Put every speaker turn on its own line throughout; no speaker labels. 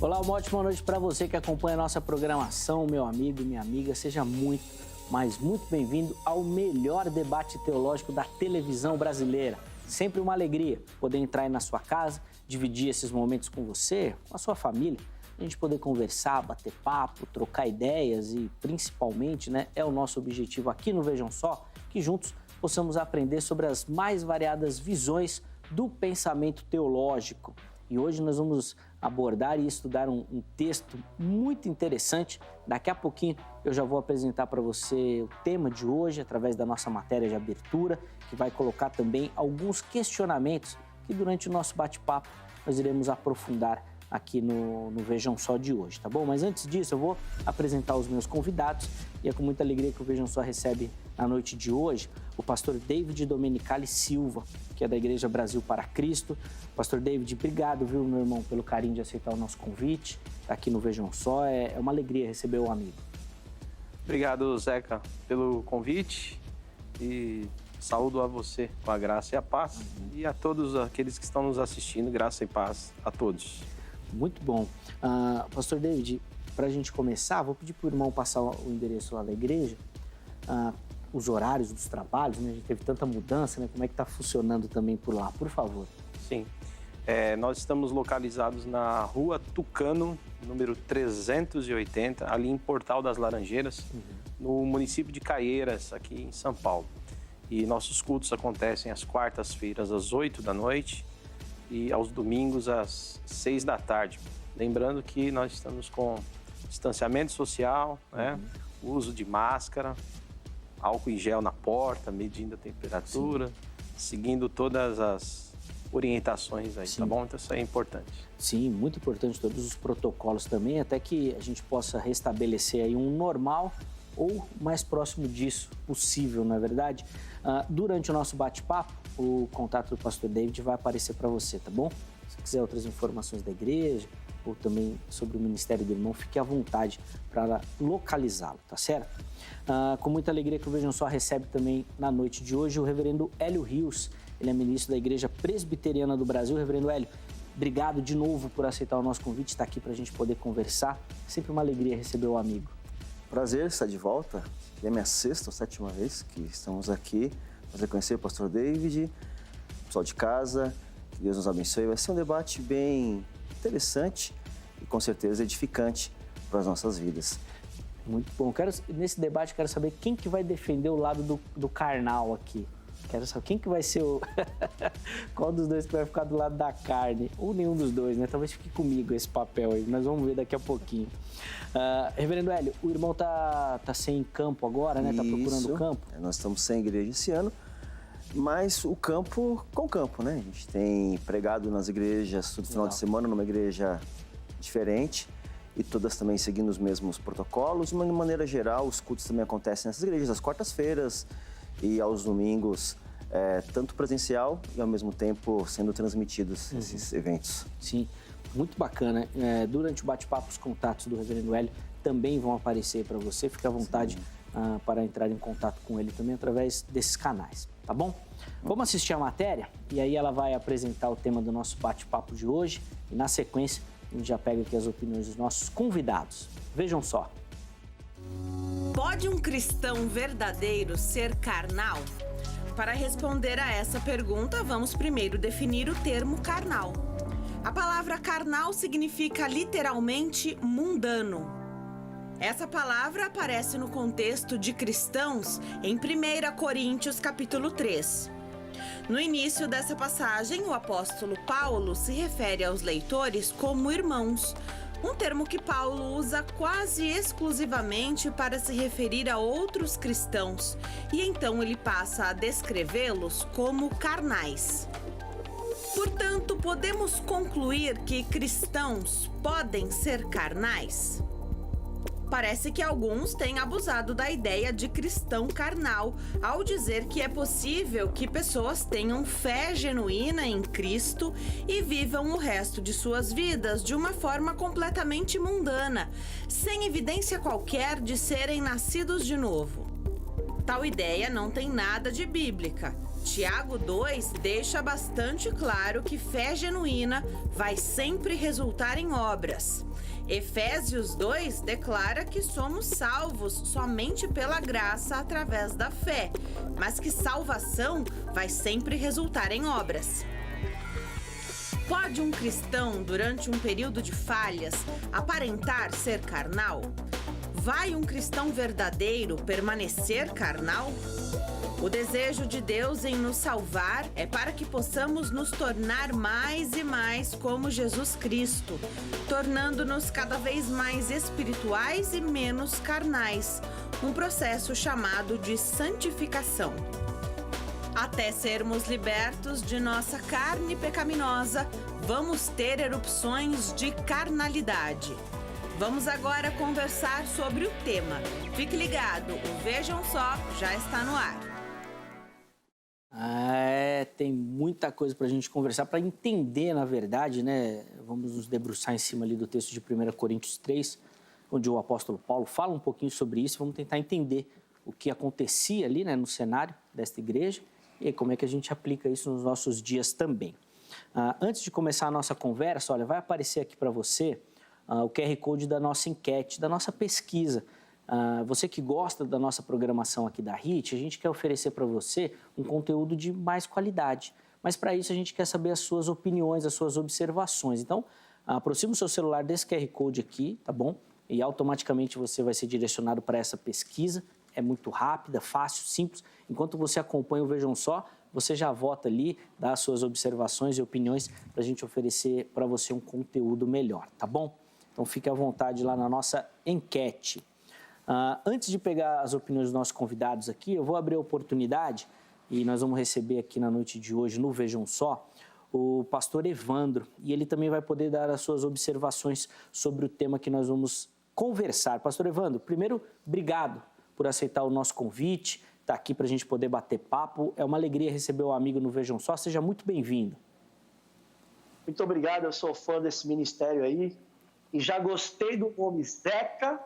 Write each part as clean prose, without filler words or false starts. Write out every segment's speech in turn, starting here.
Olá, uma ótima noite para você que acompanha a nossa programação, meu amigo e minha amiga. Seja muito, mas muito bem-vindo ao melhor debate teológico da televisão brasileira. Sempre uma alegria poder entrar aí na sua casa, dividir esses momentos com você, com a sua família, a gente poder conversar, bater papo, trocar ideias e, principalmente, é o nosso objetivo aqui no Vejam Só, que juntos possamos aprender sobre as mais variadas visões do pensamento teológico. E hoje nós vamos abordar e estudar um texto muito interessante. Daqui a pouquinho eu já vou apresentar para você o tema de hoje, através da nossa matéria de abertura, que vai colocar também alguns questionamentos que durante o nosso bate-papo nós iremos aprofundar aqui no Vejam Só de hoje, tá bom? Mas antes disso eu vou apresentar os meus convidados e é com muita alegria que o Vejam Só recebe na noite de hoje o pastor David Domenicali Silva, que é da Igreja Brasil para Cristo. Pastor David, obrigado, viu, meu irmão, pelo carinho de aceitar o nosso convite, tá aqui no Vejam Só. É uma alegria receber o amigo.
Obrigado, Zeca, pelo convite e saúdo a você com a graça e a paz e a todos aqueles que estão nos assistindo, graça e paz a todos.
Muito bom. Pastor David, para a gente começar, vou pedir para o irmão passar o endereço lá da igreja, os horários dos trabalhos, né? A gente teve tanta mudança, né? Como é que está funcionando também por lá, por favor.
Sim, nós estamos localizados na Rua Tucano, número 380, ali em Portal das Laranjeiras, no município de Caieiras, aqui em São Paulo. E nossos cultos acontecem às quartas-feiras, às 8 da noite e aos domingos, às 6 da tarde. Lembrando que nós estamos com distanciamento social, né? Uso de máscara, álcool em gel na porta, medindo a temperatura, seguindo todas as orientações aí, tá bom? Então isso é importante.
Sim, muito importante todos os protocolos também, até que a gente possa restabelecer aí um normal ou mais próximo disso possível, não é verdade? Durante o nosso bate-papo, o contato do pastor David vai aparecer para você, tá bom? Se quiser outras informações da igreja ou também sobre o ministério do irmão, fique à vontade para localizá-lo, tá certo? Com muita alegria que o Vejam Só recebe também na noite de hoje o reverendo Hélio Rios. Ele é ministro da Igreja Presbiteriana do Brasil. Reverendo Hélio, obrigado de novo por aceitar o nosso convite, estar aqui para a gente poder conversar. Sempre uma alegria receber o amigo.
Prazer estar de volta. É a minha sexta ou sétima vez que estamos aqui. Prazer conhecer o pastor David, o pessoal de casa. Que Deus nos abençoe. Vai ser um debate bem interessante e com certeza edificante para as nossas vidas.
Muito bom. Nesse debate, quero saber quem que vai defender o lado do carnal aqui. Quero saber quem que vai ser o... Qual dos dois que vai ficar do lado da carne? Ou nenhum dos dois, né? Talvez fique comigo esse papel aí. Nós vamos ver daqui a pouquinho. Reverendo Hélio, o irmão tá sem campo agora, né? Tá procurando campo.
Nós estamos sem igreja esse ano, mas o campo com campo, né? A gente tem pregado nas igrejas todo final de semana, numa igreja diferente. E todas também seguindo os mesmos protocolos, mas de maneira geral os cultos também acontecem nessas igrejas às quartas-feiras e aos domingos, tanto presencial e ao mesmo tempo sendo transmitidos esses eventos.
Sim, muito bacana. Durante o bate-papo, os contatos do reverendo Hélio também vão aparecer para você. Fique à vontade para entrar em contato com ele também através desses canais, tá bom? Vamos assistir a matéria e aí ela vai apresentar o tema do nosso bate-papo de hoje e na sequência a gente já pega aqui as opiniões dos nossos convidados. Vejam só.
Pode um cristão verdadeiro ser carnal? Para responder a essa pergunta, vamos primeiro definir o termo carnal. A palavra carnal significa literalmente mundano. Essa palavra aparece no contexto de cristãos em 1 Coríntios capítulo 3. No início dessa passagem, o apóstolo Paulo se refere aos leitores como irmãos, um termo que Paulo usa quase exclusivamente para se referir a outros cristãos, e então ele passa a descrevê-los como carnais. Portanto, podemos concluir que cristãos podem ser carnais? Parece que alguns têm abusado da ideia de cristão carnal ao dizer que é possível que pessoas tenham fé genuína em Cristo e vivam o resto de suas vidas de uma forma completamente mundana, sem evidência qualquer de serem nascidos de novo. Tal ideia não tem nada de bíblica. Tiago 2 deixa bastante claro que fé genuína vai sempre resultar em obras. Efésios 2 declara que somos salvos somente pela graça através da fé, mas que salvação vai sempre resultar em obras. Pode um cristão, durante um período de falhas, aparentar ser carnal? Vai um cristão verdadeiro permanecer carnal? O desejo de Deus em nos salvar é para que possamos nos tornar mais e mais como Jesus Cristo, tornando-nos cada vez mais espirituais e menos carnais, um processo chamado de santificação. Até sermos libertos de nossa carne pecaminosa, vamos ter erupções de carnalidade. Vamos agora conversar sobre o tema. Fique ligado, o Vejam Só já está no ar.
Tem muita coisa para a gente conversar, para entender, na verdade, né? Vamos nos debruçar em cima ali do texto de 1 Coríntios 3, onde o apóstolo Paulo fala um pouquinho sobre isso. Vamos tentar entender o que acontecia ali, né, no cenário desta igreja e como é que a gente aplica isso nos nossos dias também. Antes de começar a nossa conversa, olha, vai aparecer aqui para você o QR Code da nossa enquete, da nossa pesquisa. Você que gosta da nossa programação aqui da HIT, a gente quer oferecer para você um conteúdo de mais qualidade. Mas para isso a gente quer saber as suas opiniões, as suas observações. Então, aproxima o seu celular desse QR Code aqui, tá bom? E automaticamente você vai ser direcionado para essa pesquisa. É muito rápida, fácil, simples. Enquanto você acompanha o Vejam Só, você já vota ali, dá as suas observações e opiniões para a gente oferecer para você um conteúdo melhor, tá bom? Então fique à vontade lá na nossa enquete. Antes de pegar as opiniões dos nossos convidados aqui, eu vou abrir a oportunidade e nós vamos receber aqui na noite de hoje, no Vejam Só, o pastor Evandro. E ele também vai poder dar as suas observações sobre o tema que nós vamos conversar. Pastor Evandro, primeiro, obrigado por aceitar o nosso convite, estar aqui para a gente poder bater papo. É uma alegria receber o amigo no Vejam Só. Seja muito bem-vindo.
Muito obrigado, eu sou fã desse ministério aí e já gostei do nome Zeca.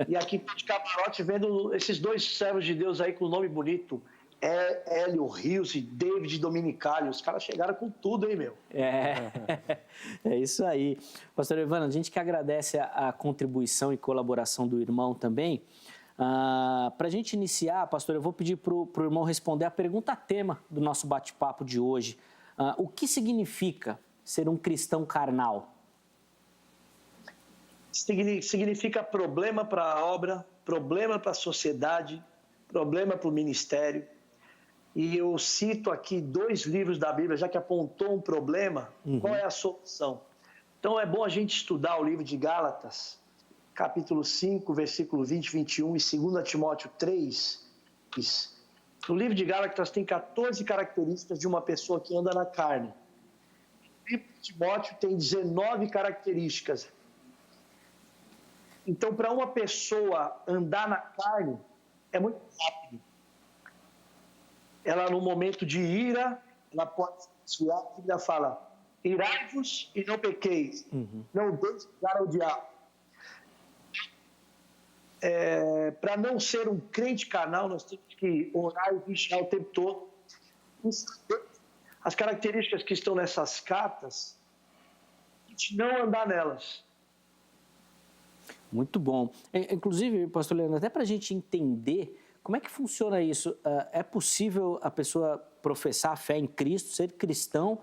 E aqui de camarote, vendo esses dois servos de Deus aí com nome bonito, Hélio Rios e David Dominicali. Os caras chegaram com tudo, hein, meu?
É isso aí. Pastor Evandro, a gente que agradece a contribuição e colaboração do irmão também. Para a gente iniciar, pastor, eu vou pedir para o irmão responder a pergunta tema do nosso bate-papo de hoje. O que significa ser um cristão carnal?
Significa problema para a obra, problema para a sociedade, problema para o ministério. E eu cito aqui 2 livros da Bíblia, já que apontou um problema, qual é a solução? Então é bom a gente estudar o livro de Gálatas, capítulo 5, versículo 20 e 21, e 2 Timóteo 3. No livro de Gálatas tem 14 características de uma pessoa que anda na carne. O livro de Timóteo tem 19 características. Então, para uma pessoa andar na carne, é muito rápido. Ela, no momento de ira, ela pode se desviar. A Bíblia fala, irai-vos e não pequeis. Não deixe lugar ao diabo. Para não ser um crente carnal, nós temos que orar e vigiar o tempo todo. As características que estão nessas cartas, a gente não andar nelas.
Muito bom. Inclusive, pastor Leandro, até para a gente entender como é que funciona isso. É possível a pessoa professar a fé em Cristo, ser cristão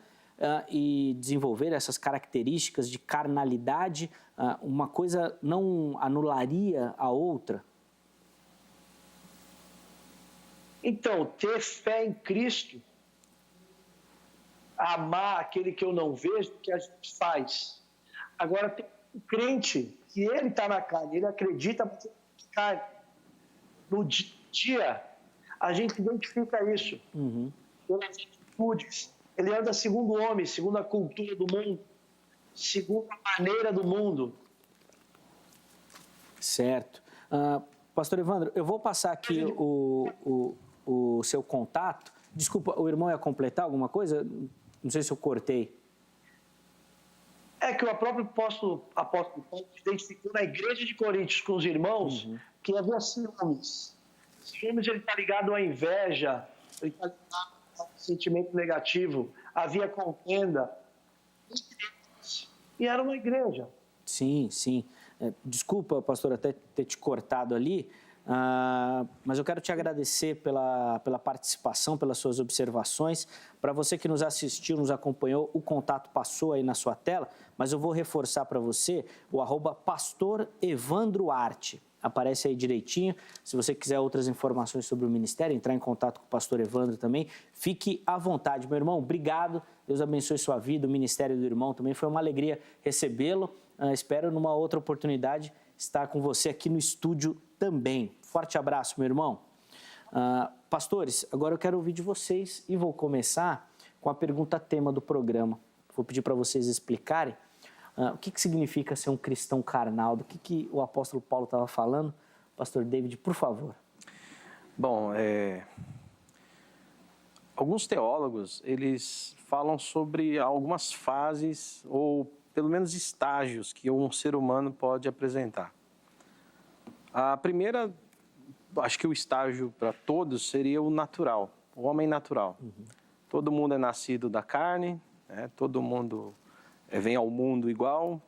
e desenvolver essas características de carnalidade? Uma coisa não anularia a outra?
Então, ter fé em Cristo, amar aquele que eu não vejo, que a gente faz. Agora, tem um crente que ele está na carne, ele acredita, mas ele está na carne. No dia, a gente identifica isso. Pelas atitudes. Ele anda segundo o homem, segundo a cultura do mundo, segundo a maneira do mundo.
Certo. Pastor Evandro, eu vou passar aqui o seu contato. Desculpa, o irmão ia completar alguma coisa? Não sei se eu cortei.
É que o próprio apóstolo Paulo identificou na igreja de Coríntios com os irmãos que havia ciúmes. Ciúmes, ele está ligado à inveja, ele está ligado à sentimento negativo, havia contenda. E era uma igreja.
Sim, sim. Desculpa, pastor, até ter te cortado ali, mas eu quero te agradecer pela participação, pelas suas observações. Para você que nos assistiu, nos acompanhou, o contato passou aí na sua tela, mas eu vou reforçar para você o @pastorevandroarte. Aparece aí direitinho. Se você quiser outras informações sobre o ministério, entrar em contato com o pastor Evandro também, fique à vontade. Meu irmão, obrigado. Deus abençoe sua vida, o ministério do irmão também. Foi uma alegria recebê-lo. Espero, numa outra oportunidade, estar com você aqui no estúdio também. Forte abraço, meu irmão. Pastores, agora eu quero ouvir de vocês e vou começar com a pergunta tema do programa. Vou pedir para vocês explicarem o que significa ser um cristão carnal, do que o apóstolo Paulo estava falando. Pastor David, por favor.
Bom, alguns teólogos, eles falam sobre algumas fases ou pelo menos estágios que um ser humano pode apresentar. A primeira, acho que o estágio para todos seria o natural, o homem natural. Todo mundo é nascido da carne, todo mundo vem ao mundo igual.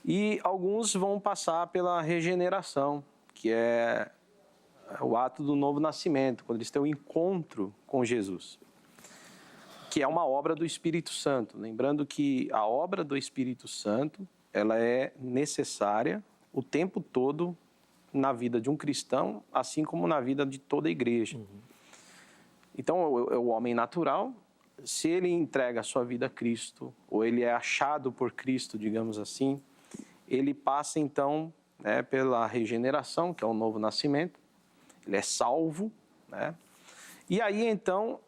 E alguns vão passar pela regeneração, que é o ato do novo nascimento, quando eles têm um encontro com Jesus, que é uma obra do Espírito Santo. Lembrando que a obra do Espírito Santo, ela é necessária o tempo todo na vida de um cristão, assim como na vida de toda a igreja. Então, o homem natural, se ele entrega a sua vida a Cristo, ou ele é achado por Cristo, digamos assim, ele passa então pela regeneração, que é o novo nascimento, ele é salvo, E aí então,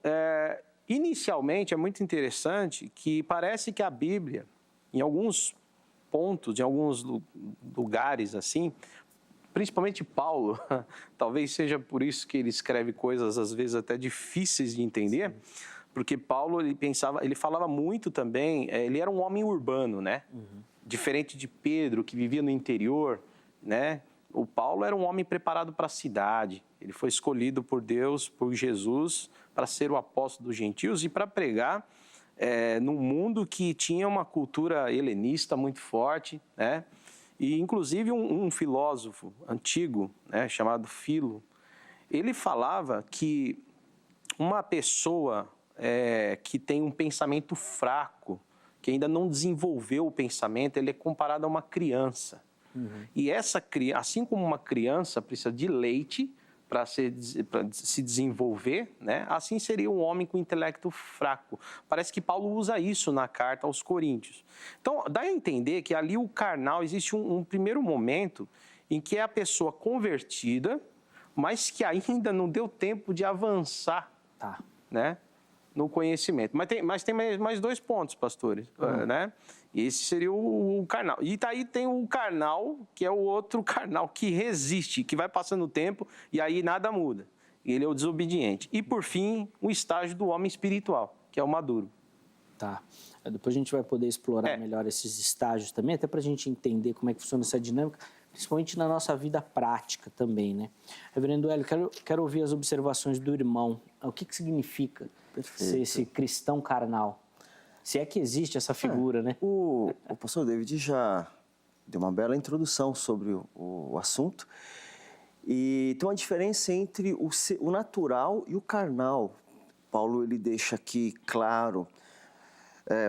inicialmente é muito interessante que parece que a Bíblia, em alguns pontos, em alguns lugares assim, principalmente Paulo, talvez seja por isso que ele escreve coisas às vezes até difíceis de entender, porque Paulo ele falava muito também, ele era um homem urbano, Diferente de Pedro, que vivia no interior, O Paulo era um homem preparado para a cidade. Ele foi escolhido por Deus, por Jesus, para ser o apóstolo dos gentios e para pregar num mundo que tinha uma cultura helenista muito forte, E, inclusive, um filósofo antigo, chamado Filo, ele falava que uma pessoa que tem um pensamento fraco, que ainda não desenvolveu o pensamento, ele é comparado a uma criança. E essa criança, assim como uma criança precisa de leite para se desenvolver, assim seria um homem com intelecto fraco. Parece que Paulo usa isso na carta aos Coríntios. Então, dá a entender que ali o carnal, existe um primeiro momento em que é a pessoa convertida, mas que ainda não deu tempo de avançar no conhecimento. Mas tem mais dois pontos, pastores, Esse seria o carnal. E daí tem o carnal, que é o outro carnal, que resiste, que vai passando o tempo e aí nada muda. Ele é o desobediente. E, por fim, o estágio do homem espiritual, que é o maduro.
Tá. Depois a gente vai poder explorar melhor esses estágios também, até para a gente entender como é que funciona essa dinâmica, principalmente na nossa vida prática também, Reverendo Hélio, quero ouvir as observações do irmão. O que significa ser esse cristão carnal? Se é que existe essa figura,
O pastor David já deu uma bela introdução sobre o assunto. E tem uma diferença entre o natural e o carnal. Paulo ele deixa aqui claro,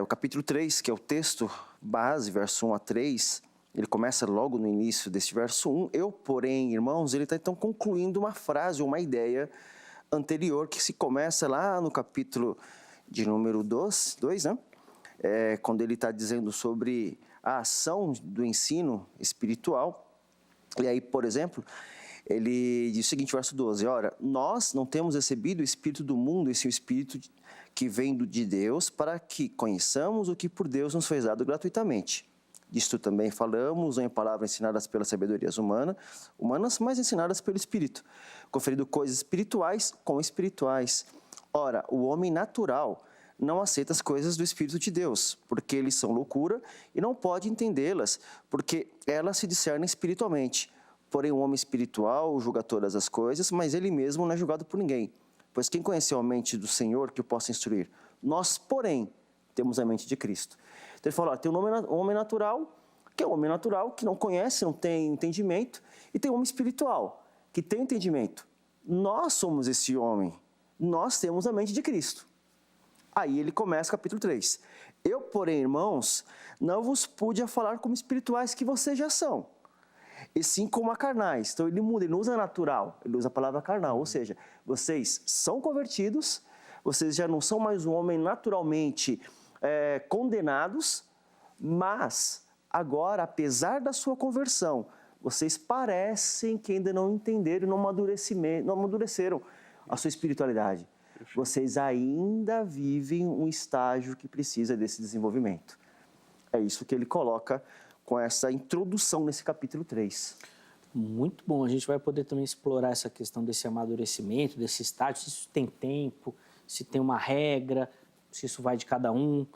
o capítulo 3, que é o texto base, verso 1 a 3, ele começa logo no início deste verso 1. Eu, porém, irmãos, ele está então concluindo uma frase, uma ideia anterior, que se começa lá no capítulo de número 2, quando ele está dizendo sobre a ação do ensino espiritual. E aí, por exemplo, ele diz o seguinte, verso 12, ora, nós não temos recebido o Espírito do mundo, esse é o Espírito que vem de Deus, para que conheçamos o que por Deus nos foi dado gratuitamente. Disto também falamos, em palavras ensinadas pelas sabedorias humanas, mas ensinadas pelo Espírito, conferindo coisas espirituais com espirituais. Ora, o homem natural não aceita as coisas do Espírito de Deus, porque eles são loucura e não pode entendê-las, porque elas se discernem espiritualmente. Porém, o homem espiritual julga todas as coisas, mas ele mesmo não é julgado por ninguém. pois quem conheceu a mente do Senhor que o possa instruir? Nós, porém, temos a mente de Cristo. Então ele falou, ó, tem um homem natural, que é um homem natural, que não conhece, não tem entendimento, e tem um homem espiritual, que tem entendimento. Nós somos esse homem, nós temos a mente de Cristo. Aí ele começa o capítulo 3. Eu, porém, irmãos, não vos pude falar como espirituais que vocês já são, e sim como a carnais. Então ele muda, ele não usa natural, ele usa a palavra carnal, ou seja, vocês são convertidos, vocês já não são mais um homem naturalmente condenados, mas agora, apesar da sua conversão, vocês parecem que ainda não entenderam, não amadureceram a sua espiritualidade. Vocês ainda vivem um estágio que precisa desse desenvolvimento. É isso que ele coloca com essa introdução nesse capítulo 3.
Muito bom. A gente vai poder também explorar essa questão desse amadurecimento, desse estágio, se isso tem tempo, se tem uma regra, se isso vai de cada um,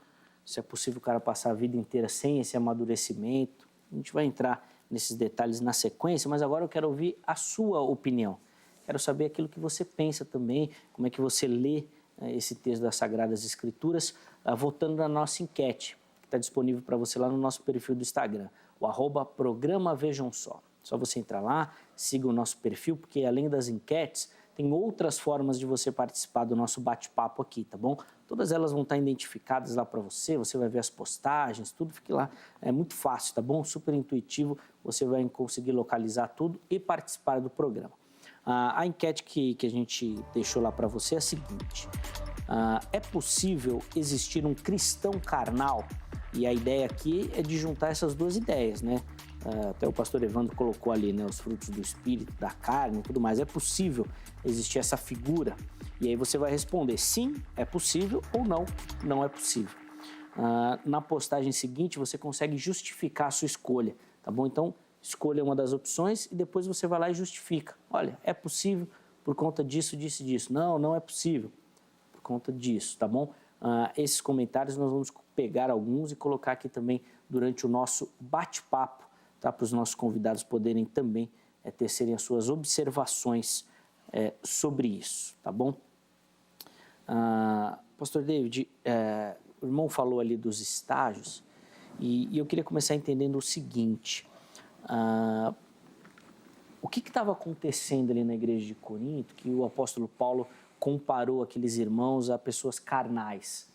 se é possível o cara passar a vida inteira sem esse amadurecimento. A gente vai entrar nesses detalhes na sequência, mas agora eu quero ouvir a sua opinião. Quero saber aquilo que você pensa também, como é que você lê esse texto das Sagradas Escrituras, votando na nossa enquete, que está disponível para você lá no nosso perfil do Instagram, o @programa Vejam Só. Só você entrar lá, siga o nosso perfil, porque além das enquetes, tem outras formas de você participar do nosso bate-papo aqui, tá bom? Todas elas vão estar identificadas lá para você, você vai ver as postagens, tudo fica lá, é muito fácil, tá bom? Super intuitivo, você vai conseguir localizar tudo e participar do programa. A enquete que a gente deixou lá para você é a seguinte: é possível existir um cristão carnal? E a ideia aqui é de juntar essas duas ideias, né? Até o pastor Evandro colocou ali, né, os frutos do espírito, da carne e tudo mais. É possível existir essa figura? E aí você vai responder sim, é possível, ou não, não é possível. Na postagem seguinte você consegue justificar a sua escolha, tá bom? Então escolha uma das opções e depois você vai lá e justifica. Olha, é possível por conta disso, disso e disso. Não, não é possível por conta disso, tá bom? Esses comentários nós vamos pegar alguns e colocar aqui também durante o nosso bate-papo, tá? Para os nossos convidados poderem também tecerem as suas observações sobre isso, tá bom? Pastor David, o irmão falou ali dos estágios e eu queria começar entendendo o seguinte: o que estava acontecendo ali na igreja de Corinto, que o apóstolo Paulo comparou aqueles irmãos a pessoas carnais?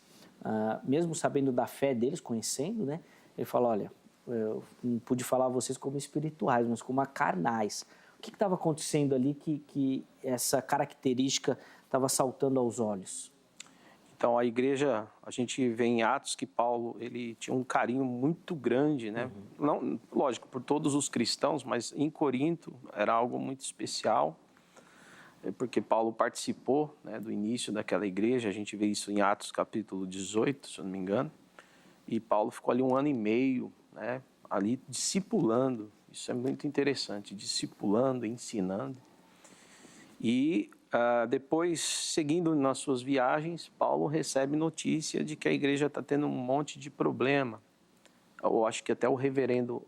Mesmo sabendo da fé deles, conhecendo, né? Ele falou, olha, eu não pude falar a vocês como espirituais, mas como carnais. O que estava acontecendo ali que essa característica estava saltando aos olhos?
Então, a igreja, a gente vê em Atos que Paulo, ele tinha um carinho muito grande, né? Não, lógico, por todos os cristãos, mas em Corinto era algo muito especial, porque Paulo participou, né, do início daquela igreja. A gente vê isso em Atos capítulo 18, se eu não me engano, e Paulo ficou ali 1 ano e meio, né, ali discipulando. Isso é muito interessante, discipulando, ensinando. E depois, seguindo nas suas viagens, Paulo recebe notícia de que a igreja está tendo um monte de problema. Eu acho que até o reverendo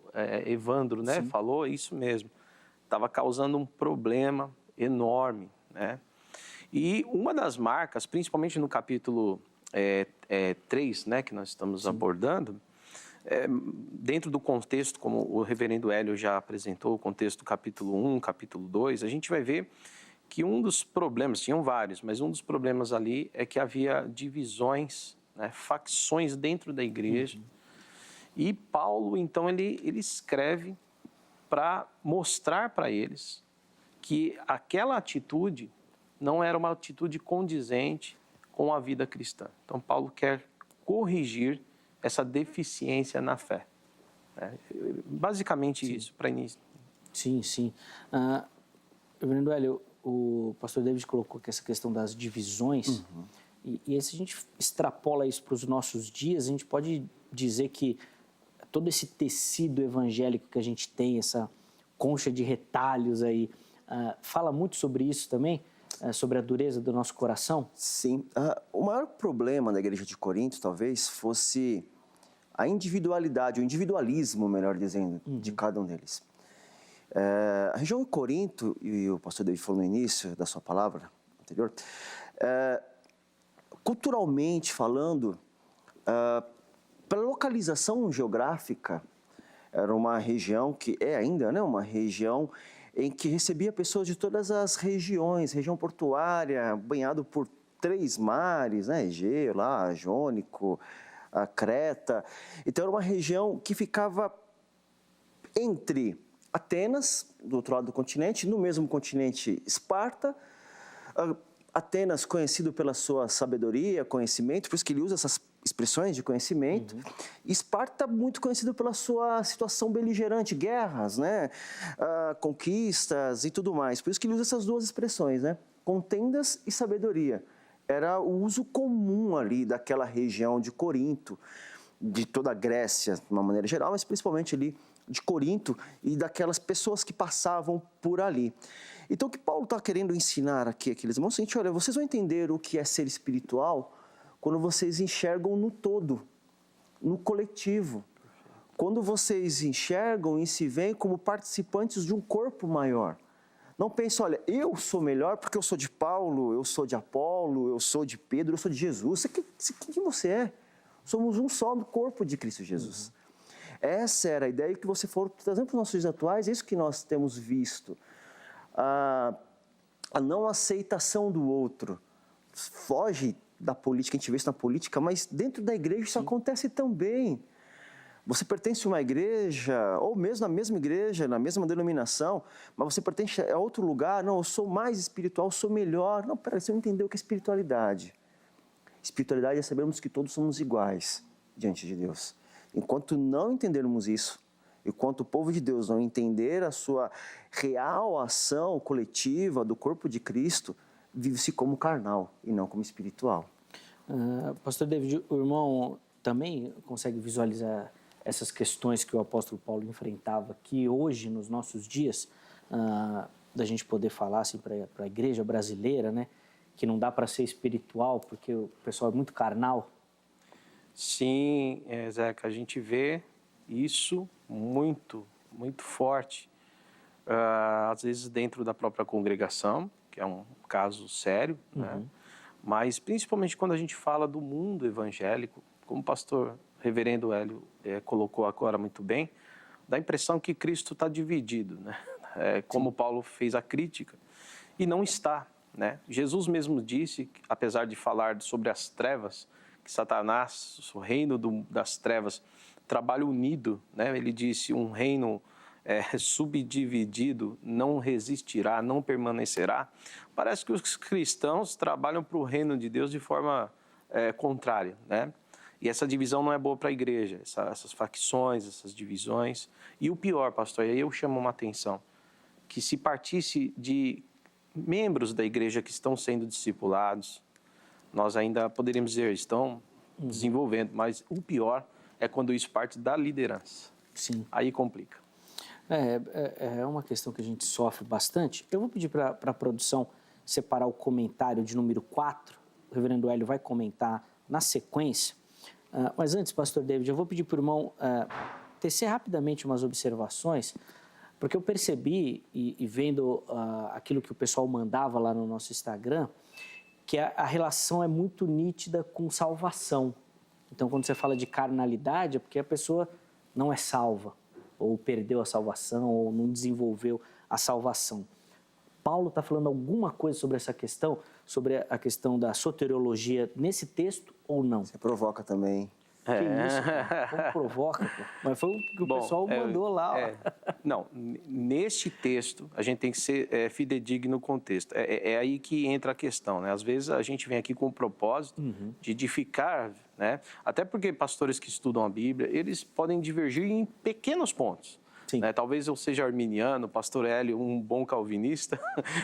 Evandro, né, falou isso mesmo. Estava causando um problema enorme, né? E uma das marcas, principalmente no capítulo 3, né, que nós estamos abordando, dentro do contexto, como o reverendo Hélio já apresentou, o contexto do capítulo 1, capítulo 2, a gente vai ver que um dos problemas, tinham vários, mas um dos problemas ali é que havia divisões, né, facções dentro da igreja. E Paulo, então, ele escreve para mostrar para eles que aquela atitude não era uma atitude condizente com a vida cristã. Então, Paulo quer corrigir essa deficiência na fé. Basicamente isso, para início.
Sim, sim. Reverendo Hélio, o pastor David colocou que essa questão das divisões, e se a gente extrapola isso para os nossos dias, a gente pode dizer que todo esse tecido evangélico que a gente tem, essa concha de retalhos aí, fala muito sobre isso também, sobre a dureza do nosso coração?
Sim. O maior problema da igreja de Corinto, talvez, fosse a individualidade, o individualismo, melhor dizendo, de cada um deles. A região de Corinto, e o pastor David falou no início da sua palavra, anterior. Culturalmente falando, pela localização geográfica, era uma região que é ainda, né, uma região em que recebia pessoas de todas as regiões, região portuária, banhado por 3 mares, né, Egeu, lá, Jônico, a Creta. Então era uma região que ficava entre Atenas, do outro lado do continente, no mesmo continente Esparta. Atenas conhecido pela sua sabedoria, conhecimento, por isso que ele usa essas expressões de conhecimento. E Esparta muito conhecido pela sua situação beligerante, guerras, né? Conquistas e tudo mais. Por isso que ele usa essas 2 expressões, né? Contendas e sabedoria. Era o uso comum ali daquela região de Corinto, de toda a Grécia, de uma maneira geral, mas principalmente ali de Corinto e daquelas pessoas que passavam por ali. Então, o que Paulo está querendo ensinar aqui, aqueles irmãos, é o seguinte: olha, vocês vão entender o que é ser espiritual quando vocês enxergam no todo, no coletivo. Quando vocês enxergam e se veem como participantes de um corpo maior. Não pense, olha, eu sou melhor porque eu sou de Paulo, eu sou de Apolo, eu sou de Pedro, eu sou de Jesus. Quem você é? Somos um só no corpo de Cristo Jesus. Essa era a ideia que você for trazendo para os nossos dias atuais, é isso que nós temos visto. A não aceitação do outro. Foge da política, a gente vê isso na política, mas dentro da igreja isso acontece também. Você pertence a uma igreja, ou mesmo na mesma igreja, na mesma denominação, mas você pertence a outro lugar. Não, eu sou mais espiritual, eu sou melhor. Não, peraí, você não entendeu o que é espiritualidade. Espiritualidade é sabermos que todos somos iguais diante de Deus. Enquanto não entendermos isso, enquanto o povo de Deus não entender a sua real ação coletiva do corpo de Cristo, vive-se como carnal e não como espiritual.
Pastor David, o irmão também consegue visualizar essas questões que o apóstolo Paulo enfrentava aqui hoje, nos nossos dias, da gente poder falar assim, para a igreja brasileira, né, que não dá para ser espiritual porque o pessoal é muito carnal?
Sim, Zeca, a gente vê isso muito, muito forte, às vezes dentro da própria congregação, que é um caso sério, né? Mas principalmente quando a gente fala do mundo evangélico, como o pastor reverendo Hélio colocou agora muito bem, dá a impressão que Cristo está dividido, né? Como Paulo fez a crítica, e não está, né? Jesus mesmo disse, apesar de falar sobre as trevas, que Satanás, o reino das trevas, trabalha unido, né? Ele disse, um reino subdividido não resistirá, não permanecerá. Parece que os cristãos trabalham para o reino de Deus de forma contrária, né? E essa divisão não é boa para a igreja, essas facções, essas divisões. E o pior, pastor, aí eu chamo uma atenção, que se partisse de membros da igreja que estão sendo discipulados, nós ainda poderíamos dizer, estão desenvolvendo, mas o pior é quando isso parte da liderança.
Sim.
Aí complica.
É uma questão que a gente sofre bastante. Eu vou pedir para a produção separar o comentário de número 4. O reverendo Hélio vai comentar na sequência. Mas antes, pastor David, eu vou pedir para o irmão tecer rapidamente umas observações, porque eu percebi, e vendo aquilo que o pessoal mandava lá no nosso Instagram, que a relação é muito nítida com salvação. Então, quando você fala de carnalidade, é porque a pessoa não é salva, ou perdeu a salvação, ou não desenvolveu a salvação. Paulo está falando alguma coisa sobre essa questão, sobre a questão da soteriologia nesse texto ou não?
Você provoca também.
Que isso, cara? Como provoca, pô? Mas foi o que o pessoal mandou lá.
Não, neste texto, a gente tem que ser fidedigno no contexto. É aí que entra a questão, né? Às vezes a gente vem aqui com o propósito de edificar, né? Até porque pastores que estudam a Bíblia, eles podem divergir em pequenos pontos. Né? Talvez eu seja arminiano, o pastor Hélio um bom calvinista,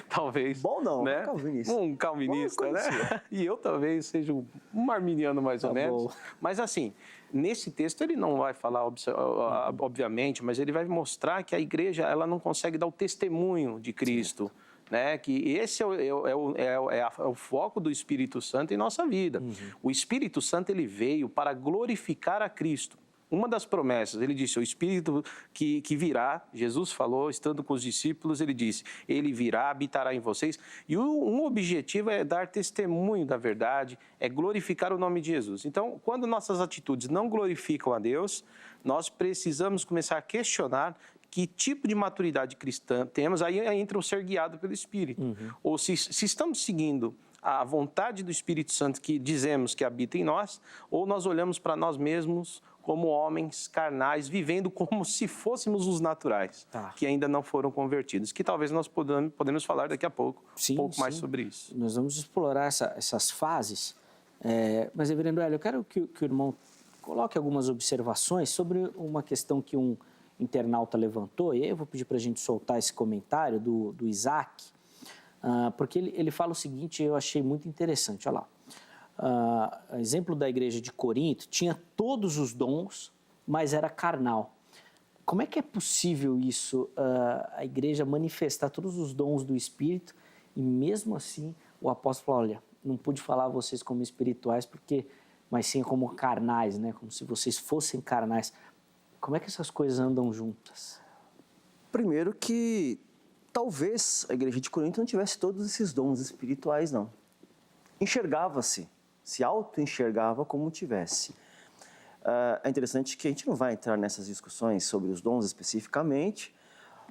talvez.
Bom não,
né?
calvinista.
Um calvinista, né? E eu talvez seja um arminiano mais ou menos.
Bom.
Mas assim, nesse texto ele não vai falar, obviamente, mas ele vai mostrar que a igreja ela não consegue dar o testemunho de Cristo. Né? Que esse é o foco do Espírito Santo em nossa vida. O Espírito Santo ele veio para glorificar a Cristo. uma das promessas, ele disse, o Espírito que virá, Jesus falou, estando com os discípulos, ele disse, ele virá, habitará em vocês. E um objetivo é dar testemunho da verdade, é glorificar o nome de Jesus. Então, quando nossas atitudes não glorificam a Deus, nós precisamos começar a questionar que tipo de maturidade cristã temos, aí entra o ser guiado pelo Espírito. Ou se estamos seguindo a vontade do Espírito Santo que dizemos que habita em nós, ou nós olhamos para nós mesmos como homens carnais, vivendo como se fôssemos os naturais, que ainda não foram convertidos, que talvez nós podemos falar daqui a pouco, mais sobre isso.
Nós vamos explorar essas fases, mas, reverendo Hélio, eu quero que o irmão coloque algumas observações sobre uma questão que um internauta levantou, e aí eu vou pedir para a gente soltar esse comentário do Isaac, porque ele fala o seguinte, eu achei muito interessante, olha lá. Exemplo da igreja de Corinto, tinha todos os dons, mas era carnal. Como é que é possível isso, a igreja manifestar todos os dons do Espírito e mesmo assim o apóstolo fala, olha, não pude falar a vocês como espirituais, mas sim como carnais, né? Como se vocês fossem carnais. Como é que essas coisas andam juntas?
Primeiro que talvez a igreja de Corinto não tivesse todos esses dons espirituais, não. Enxergava-se, se auto-enxergava como tivesse. É interessante que a gente não vai entrar nessas discussões sobre os dons especificamente,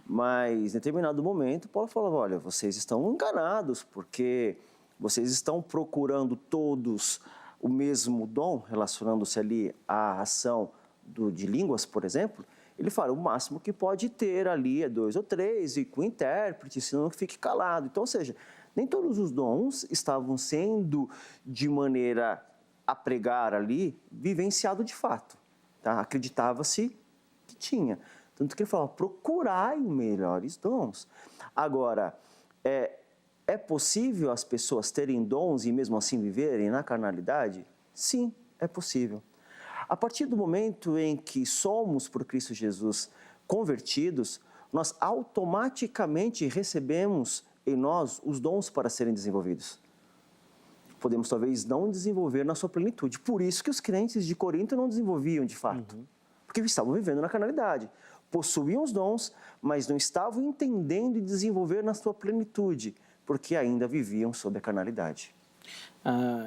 mas em determinado momento Paulo falava, olha, vocês estão enganados, porque vocês estão procurando todos o mesmo dom, relacionando-se ali à ação de línguas, por exemplo. Ele fala, o máximo que pode ter ali é 2 ou 3, e com intérprete, senão que fique calado. Então, ou seja, nem todos os dons estavam sendo, de maneira a pregar ali, vivenciado de fato. Tá? Acreditava-se que tinha. Tanto que ele fala, procurai melhores dons. Agora, é possível as pessoas terem dons e mesmo assim viverem na carnalidade? Sim, é possível. A partir do momento em que somos, por Cristo Jesus, convertidos, nós automaticamente recebemos em nós os dons para serem desenvolvidos. Podemos talvez não desenvolver na sua plenitude. Por isso que os crentes de Corinto não desenvolviam de fato. Porque estavam vivendo na carnalidade. Possuíam os dons, mas não estavam entendendo e desenvolver na sua plenitude, porque ainda viviam sob a carnalidade.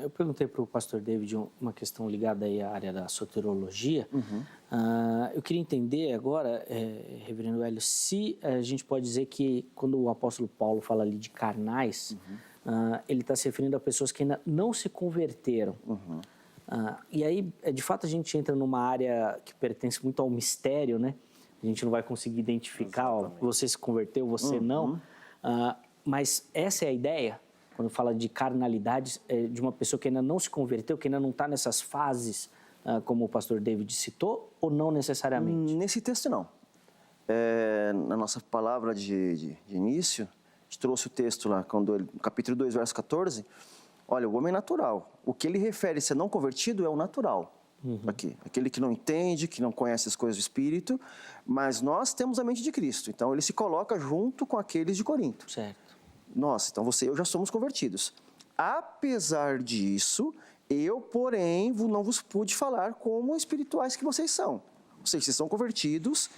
Eu perguntei para o pastor David uma questão ligada aí à área da soteriologia. Eu queria entender agora, reverendo Hélio, se a gente pode dizer que quando o apóstolo Paulo fala ali de carnais, ele está se referindo a pessoas que ainda não se converteram. E aí, de fato, a gente entra numa área que pertence muito ao mistério, né? A gente não vai conseguir identificar, ó, você se converteu, você não. Mas essa é a ideia? Quando fala de carnalidade, de uma pessoa que ainda não se converteu, que ainda não está nessas fases, como o pastor David citou, ou não necessariamente?
Nesse texto, não. Na nossa palavra de início, a gente trouxe o texto lá, no capítulo 2, verso 14, olha, o homem é natural. O que ele refere-se a não convertido é o natural. Aqui. Aquele que não entende, que não conhece as coisas do Espírito, mas nós temos a mente de Cristo. Então, ele se coloca junto com aqueles de Corinto.
Certo.
Nós, então você e eu já somos convertidos. Apesar disso, eu, porém, não vos pude falar como espirituais que vocês são. Ou seja, vocês são convertidos.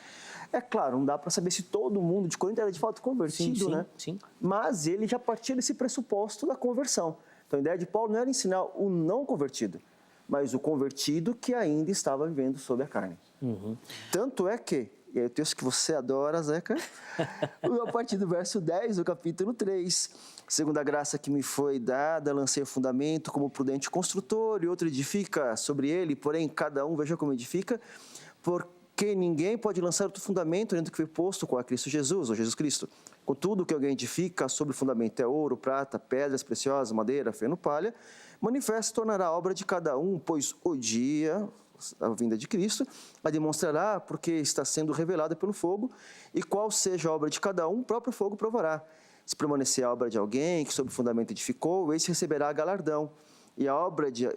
É claro, não dá para saber se todo mundo de Corinto era de fato convertido, né?
Sim.
Mas ele já partia desse pressuposto da conversão. Então a ideia de Paulo não era ensinar o não convertido, mas o convertido que ainda estava vivendo sob a carne. Tanto é que, e aí o texto que você adora, Zeca, a partir do verso 10 do capítulo 3, segundo a graça que me foi dada, lancei o fundamento como prudente construtor, e outro edifica sobre ele, porém cada um veja como edifica, porque ninguém pode lançar outro fundamento dentro do que foi posto com a Cristo Jesus, ou Jesus Cristo. Contudo, o que alguém edifica sobre o fundamento é ouro, prata, pedras preciosas, madeira, feno, palha, manifesto tornará a obra de cada um, pois o dia, a vinda de Cristo, a demonstrará porque está sendo revelada pelo fogo, e qual seja a obra de cada um, o próprio fogo provará. Se permanecer a obra de alguém que sob o fundamento edificou, esse receberá galardão. E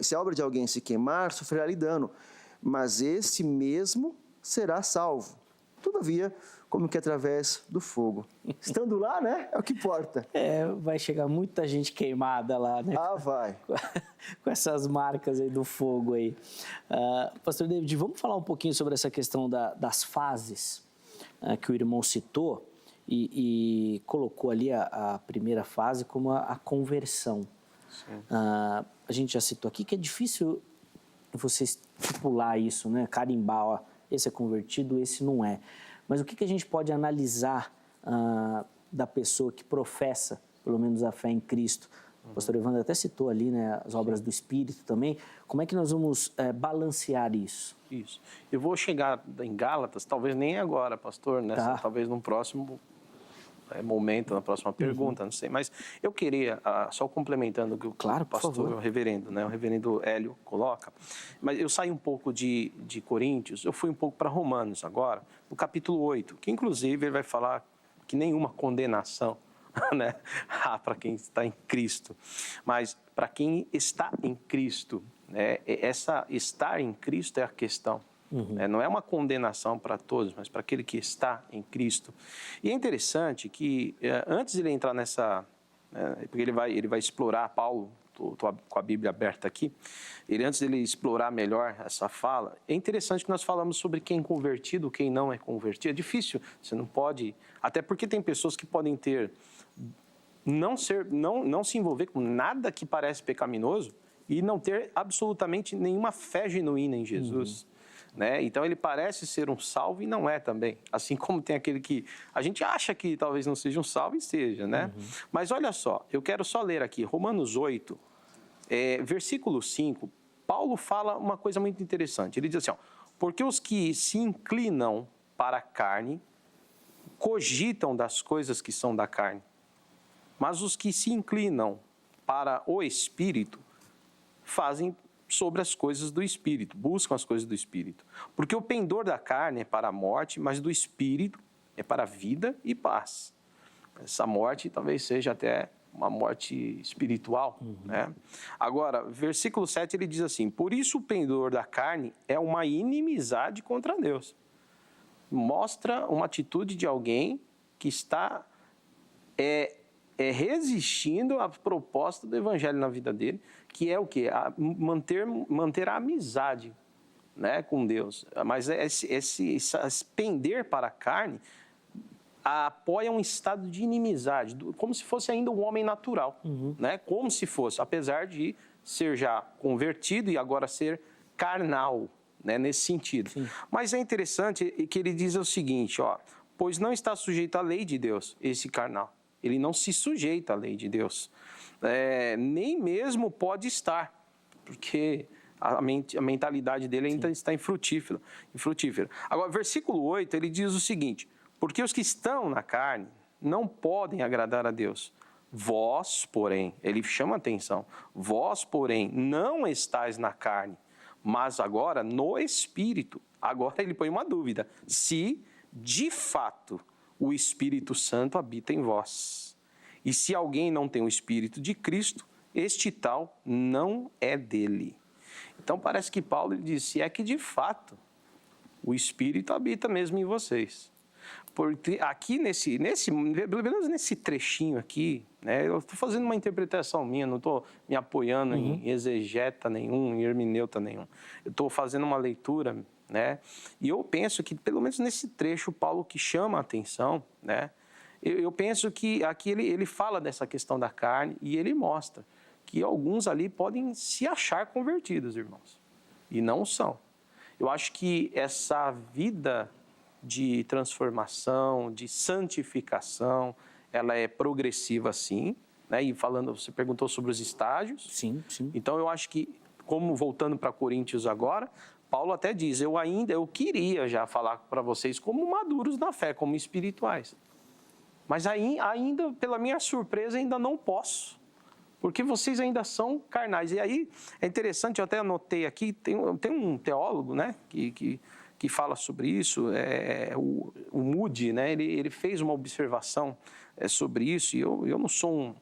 se a obra de alguém se queimar, sofrerá-lhe dano, mas esse mesmo será salvo, Todavia, como que através do fogo. Estando lá, né? É o que importa.
Vai chegar muita gente queimada lá, né?
Ah, vai.
Com essas marcas aí do fogo aí. Pastor David, vamos falar um pouquinho sobre essa questão das fases que o irmão citou e colocou ali a primeira fase como a conversão. A gente já citou aqui que é difícil você estipular isso, né? Carimbar, ó, esse é convertido, esse não é. Mas o que a gente pode analisar da pessoa que professa, pelo menos, a fé em Cristo? O pastor Evandro até citou ali, né, as obras do Espírito também. Como é que nós vamos balancear isso?
Isso. Eu vou chegar em Gálatas, talvez nem agora, pastor, talvez num próximo momento, na próxima pergunta, não sei. Mas eu queria, só complementando o que o pastor, o reverendo Hélio coloca, mas eu saí um pouco de Coríntios, eu fui um pouco para Romanos agora, no capítulo 8, que inclusive ele vai falar que nenhuma condenação, né, para quem está em Cristo. Mas para quem está em Cristo, né, essa estar em Cristo é a questão. Não é uma condenação para todos, mas para aquele que está em Cristo. E é interessante que, antes de ele entrar nessa... porque ele vai explorar, Paulo, estou com a Bíblia aberta aqui, antes dele explorar melhor essa fala, é interessante que nós falamos sobre quem é convertido, quem não é convertido. É difícil, você não pode... Até porque tem pessoas que podem ter... Não se envolver com nada que parece pecaminoso e não ter absolutamente nenhuma fé genuína em Jesus. Né? Então ele parece ser um salvo e não é também. Assim como tem aquele que a gente acha que talvez não seja um salvo e seja, né? Mas olha só, eu quero só ler aqui, Romanos 8, versículo 5, Paulo fala uma coisa muito interessante. Ele diz assim, ó, porque os que se inclinam para a carne cogitam das coisas que são da carne, mas os que se inclinam para o Espírito fazem sobre as coisas do Espírito, buscam as coisas do Espírito. Porque o pendor da carne é para a morte, mas do Espírito é para a vida e paz. Essa morte talvez seja até uma morte espiritual, né? Agora, versículo 7, ele diz assim, por isso o pendor da carne é uma inimizade contra Deus. Mostra uma atitude de alguém que está resistindo à proposta do Evangelho na vida dele, que é o quê? Manter a amizade, né, com Deus. Mas esse pender para a carne apoia um estado de inimizade, como se fosse ainda um homem natural, né? Como se fosse, apesar de ser já convertido e agora ser carnal, né, nesse sentido. Sim. Mas é interessante que ele diz o seguinte, ó, pois não está sujeito à lei de Deus, esse carnal. Ele não se sujeita à lei de Deus. Nem mesmo pode estar, porque a mentalidade dele ainda está infrutífera. Agora, versículo 8, ele diz o seguinte, porque os que estão na carne não podem agradar a Deus. Vós, porém, ele chama a atenção, vós, porém, não estáis na carne, mas agora no Espírito. Agora ele põe uma dúvida, se de fato o Espírito Santo habita em vós. E se alguém não tem o Espírito de Cristo, este tal não é dele. Então parece que Paulo disse, é que de fato o Espírito habita mesmo em vocês. Porque aqui pelo menos nesse trechinho aqui, né, eu estou fazendo uma interpretação minha, não estou me apoiando em exegeta nenhum, em hermeneuta nenhum. Eu estou fazendo uma leitura, né, e eu penso que pelo menos nesse trecho Paulo que chama a atenção, né, eu penso que aqui ele fala dessa questão da carne e ele mostra que alguns ali podem se achar convertidos, irmãos, e não são. Eu acho que essa vida de transformação, de santificação, ela é progressiva sim, né? E falando, você perguntou sobre os estágios.
Sim, sim.
Então eu acho que, como voltando para Coríntios agora, Paulo até diz, eu queria já falar para vocês como maduros na fé, como espirituais. Mas ainda, pela minha surpresa, ainda não posso. Porque vocês ainda são carnais. E aí, é interessante, eu até anotei aqui, tem um teólogo, né, que fala sobre isso, o Moody, né, ele fez uma observação sobre isso, e eu não sou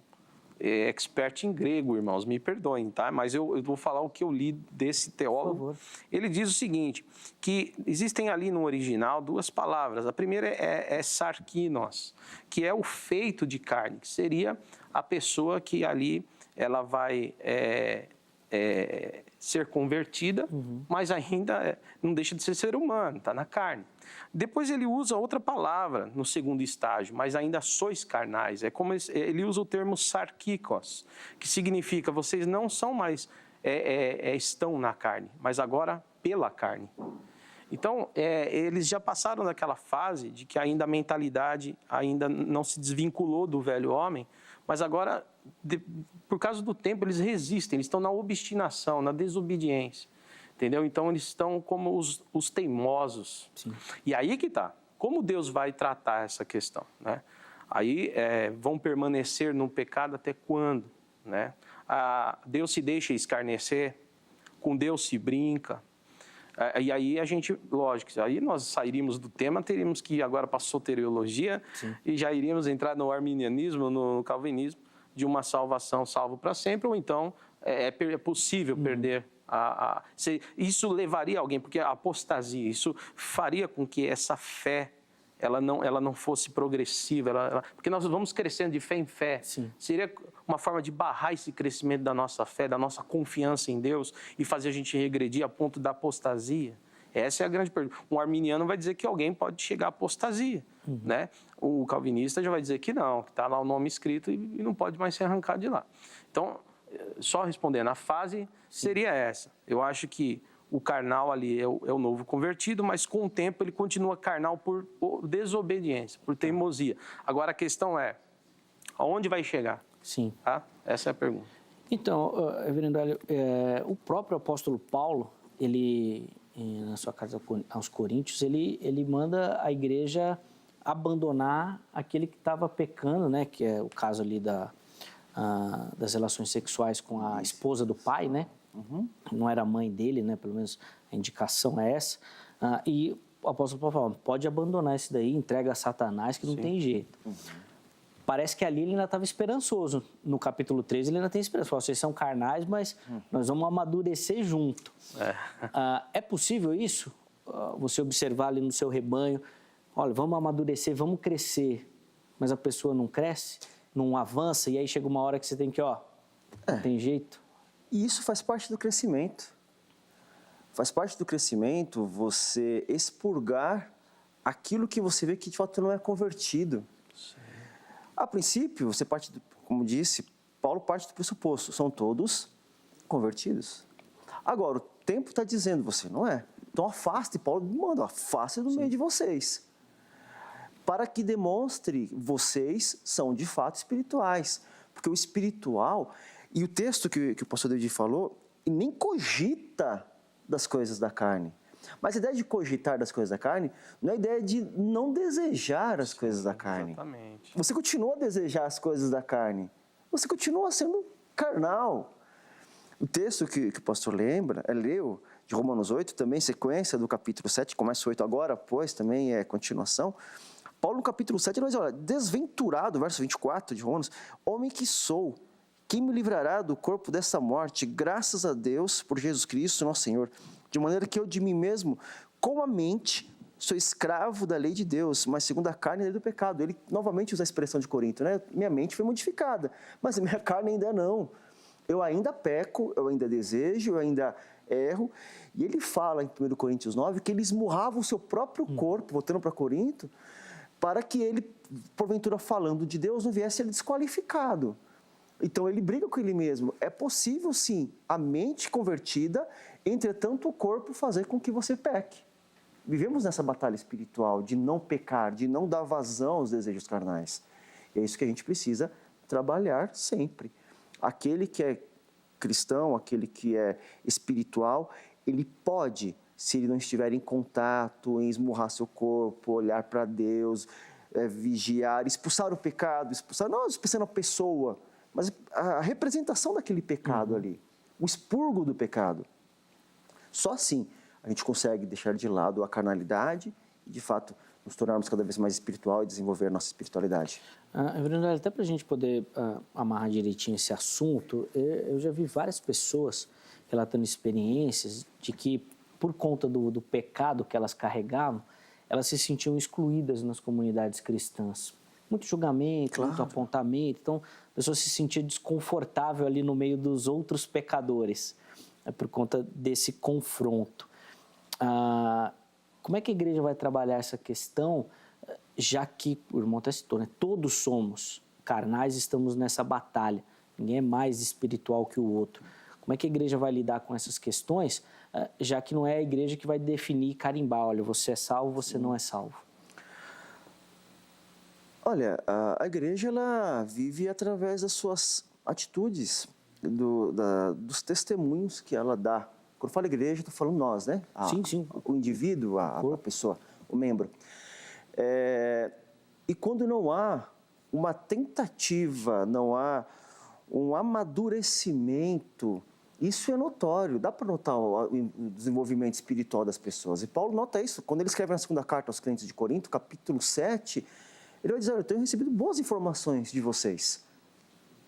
expert em grego, irmãos, me perdoem, tá? Mas eu vou falar o que eu li desse teólogo. Ele diz o seguinte, que existem ali no original duas palavras. A primeira é sarkinos, que é o feito de carne, que seria a pessoa que ali ela vai ser convertida, mas ainda não deixa de ser humano, está na carne. Depois ele usa outra palavra no segundo estágio, mas ainda sois carnais. É como ele usa o termo sarkikos, que significa vocês não são mais, estão na carne, mas agora pela carne. Então, eles já passaram daquela fase de que ainda a mentalidade ainda não se desvinculou do velho homem, mas agora, por causa do tempo, eles resistem, eles estão na obstinação, na desobediência. Entendeu? Então, eles estão como os teimosos. Sim. E aí que está. Como Deus vai tratar essa questão? Né? Aí vão permanecer no pecado até quando? Né? Deus se deixa escarnecer, com Deus se brinca. E aí a gente, lógico, aí nós sairíamos do tema, teríamos que ir agora para a soteriologia. Sim. E já iríamos entrar no arminianismo, no calvinismo, de uma salvação salvo para sempre, ou então é possível perder isso levaria alguém, porque a apostasia, isso faria com que essa fé ela não fosse progressiva, porque nós vamos crescendo de fé em fé. Sim. Seria uma forma de barrar esse crescimento da nossa fé, da nossa confiança em Deus e fazer a gente regredir a ponto da apostasia. Essa é a grande pergunta. Um arminiano vai dizer que alguém pode chegar à apostasia, né? O calvinista já vai dizer que não, que está lá o nome escrito e não pode mais ser arrancado de lá. Então, só respondendo, a fase seria essa. Eu acho que o carnal ali é o novo convertido, mas com o tempo ele continua carnal por desobediência, por teimosia. Agora a questão é, aonde vai chegar? Sim. Tá? Essa é a pergunta.
Então, reverendo Hélio, o próprio apóstolo Paulo, ele, na sua carta aos Coríntios, ele manda a igreja abandonar aquele que estava pecando, né? Que é o caso ali das relações sexuais com a esposa do pai, né? Não era a mãe dele, né? Pelo menos a indicação é essa. E o apóstolo Paulo fala, pode abandonar isso daí, entrega a Satanás, que não tem jeito. Parece que ali ele ainda estava esperançoso. No capítulo 13 ele ainda tem esperança. Fala, vocês são carnais, mas nós vamos amadurecer junto. É possível isso? Você observar ali no seu rebanho, olha, vamos amadurecer, vamos crescer, mas a pessoa não cresce, não avança, e aí chega uma hora que você tem que, não tem jeito.
E isso faz parte do crescimento. Faz parte do crescimento você expurgar aquilo que você vê que de fato não é convertido. Sim. A princípio, você parte, como disse, Paulo parte do pressuposto, são todos convertidos. Agora, o tempo está dizendo, você não é. Então afaste, Paulo manda, afaste do meio de vocês. Para que demonstre, vocês são de fato espirituais. Porque o espiritual... E o texto que o pastor David falou, nem cogita das coisas da carne. Mas a ideia de cogitar das coisas da carne não é a ideia de não desejar as coisas da carne. Exatamente. Você continua a desejar as coisas da carne. Você continua sendo carnal. O texto que o pastor leu, de Romanos 8, também sequência do capítulo 7, começa o 8 agora, pois também é continuação. Paulo no capítulo 7, ele diz, olha, desventurado, verso 24 de Romanos, homem que sou, quem me livrará do corpo dessa morte? Graças a Deus por Jesus Cristo, nosso Senhor. De maneira que eu de mim mesmo, com a mente, sou escravo da lei de Deus, mas segundo a carne, a lei do pecado. Ele novamente usa a expressão de Corinto, né? Minha mente foi modificada, mas a minha carne ainda não. Eu ainda peco, eu ainda desejo, eu ainda erro. E ele fala em 1 Coríntios 9 que ele esmurrava o seu próprio corpo, voltando para Corinto, para que ele, porventura falando de Deus, não viesse ele desqualificado. Então, ele briga com ele mesmo. É possível, sim, a mente convertida, entretanto, o corpo fazer com que você peque. Vivemos nessa batalha espiritual de não pecar, de não dar vazão aos desejos carnais. E é isso que a gente precisa trabalhar sempre. Aquele que é cristão, aquele que é espiritual, ele pode, se ele não estiver em contato, em esmurrar seu corpo, olhar para Deus, vigiar, expulsar o pecado, não expulsando a pessoa, mas a representação daquele pecado ali, o expurgo do pecado. Só assim a gente consegue deixar de lado a carnalidade e, de fato, nos tornarmos cada vez mais espiritual e desenvolver a nossa espiritualidade.
Reverendo, até para a gente poder amarrar direitinho esse assunto, eu já vi várias pessoas relatando experiências de que, por conta do pecado que elas carregavam, elas se sentiam excluídas nas comunidades cristãs. Muito julgamento, muito apontamento, então a pessoa se sentia desconfortável ali no meio dos outros pecadores, por conta desse confronto. Como é que a igreja vai trabalhar essa questão, já que, o irmão até citou, né, todos somos carnais, estamos nessa batalha, ninguém é mais espiritual que o outro. Como é que a igreja vai lidar com essas questões, já que não é a igreja que vai definir, carimbar, olha, você é salvo, você não é salvo?
Olha, a igreja ela vive através das suas atitudes, dos testemunhos que ela dá. Quando eu falo igreja, estou falando nós, né?
Sim.
O indivíduo, a pessoa, o membro. E quando não há uma tentativa, não há um amadurecimento, isso é notório, dá para notar o desenvolvimento espiritual das pessoas. E Paulo nota isso, quando ele escreve na segunda carta aos crentes de Corinto, capítulo 7, ele vai dizer, eu tenho recebido boas informações de vocês.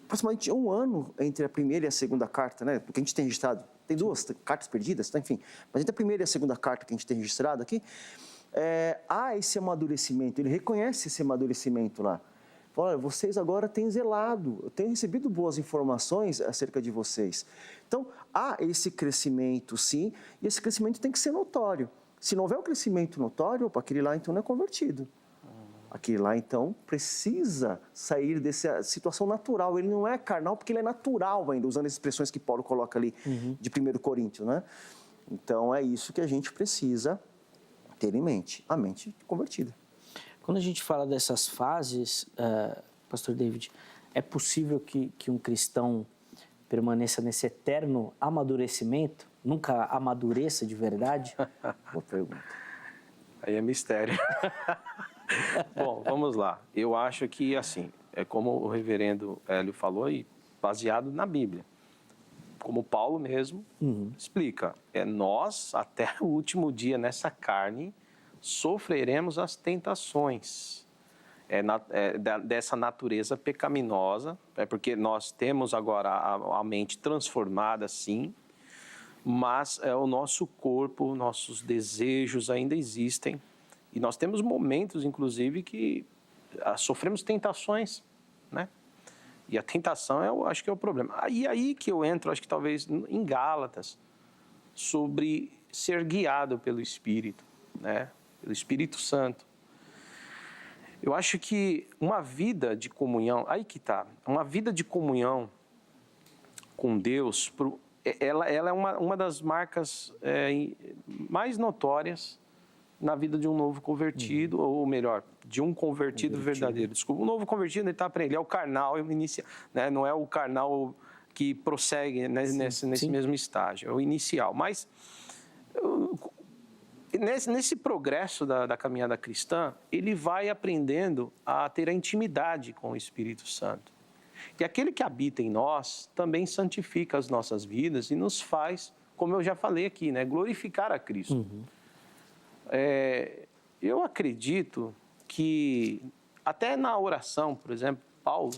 Aproximadamente 1 ano entre a primeira e a segunda carta, né? Porque a gente tem registrado, tem 2 cartas perdidas, enfim, mas entre a primeira e a segunda carta que a gente tem registrado aqui, há esse amadurecimento, ele reconhece esse amadurecimento lá. Fala, olha, vocês agora têm zelado, eu tenho recebido boas informações acerca de vocês. Então, há esse crescimento, sim, e esse crescimento tem que ser notório. Se não houver um crescimento notório, aquele lá então não é convertido. Aquele lá então precisa sair dessa situação natural, ele não é carnal porque ele é natural ainda, usando as expressões que Paulo coloca ali de 1 Coríntios, né? Então, é isso que a gente precisa ter em mente, a mente convertida.
Quando a gente fala dessas fases, Pastor David, é possível que um cristão permaneça nesse eterno amadurecimento? Nunca amadureça de verdade?
Boa pergunta.
Aí é mistério. Bom, vamos lá. Eu acho que, assim, é como o reverendo Hélio falou, e baseado na Bíblia. Como Paulo mesmo explica, nós, até o último dia nessa carne, sofreremos as tentações dessa natureza pecaminosa, porque nós temos agora a mente transformada, sim, mas o nosso corpo, nossos desejos ainda existem, e nós temos momentos, inclusive, que sofremos tentações, né? E a tentação, eu acho que é o problema. E aí que eu entro, acho que talvez em Gálatas, sobre ser guiado pelo Espírito, né? Pelo Espírito Santo. Eu acho que uma vida de comunhão, aí que tá, uma vida de comunhão com Deus, ela é uma das marcas mais notórias na vida de um novo convertido, ou melhor, de um convertido verdadeiro. Desculpa, o novo convertido, ele está aprendendo, ele é o carnal, né? Não é o carnal que prossegue, né? nesse mesmo estágio, é o inicial. Mas nesse progresso da caminhada cristã, ele vai aprendendo a ter a intimidade com o Espírito Santo. E aquele que habita em nós também santifica as nossas vidas e nos faz, como eu já falei aqui, né? Glorificar a Cristo. Eu acredito que, até na oração, por exemplo, Paulo,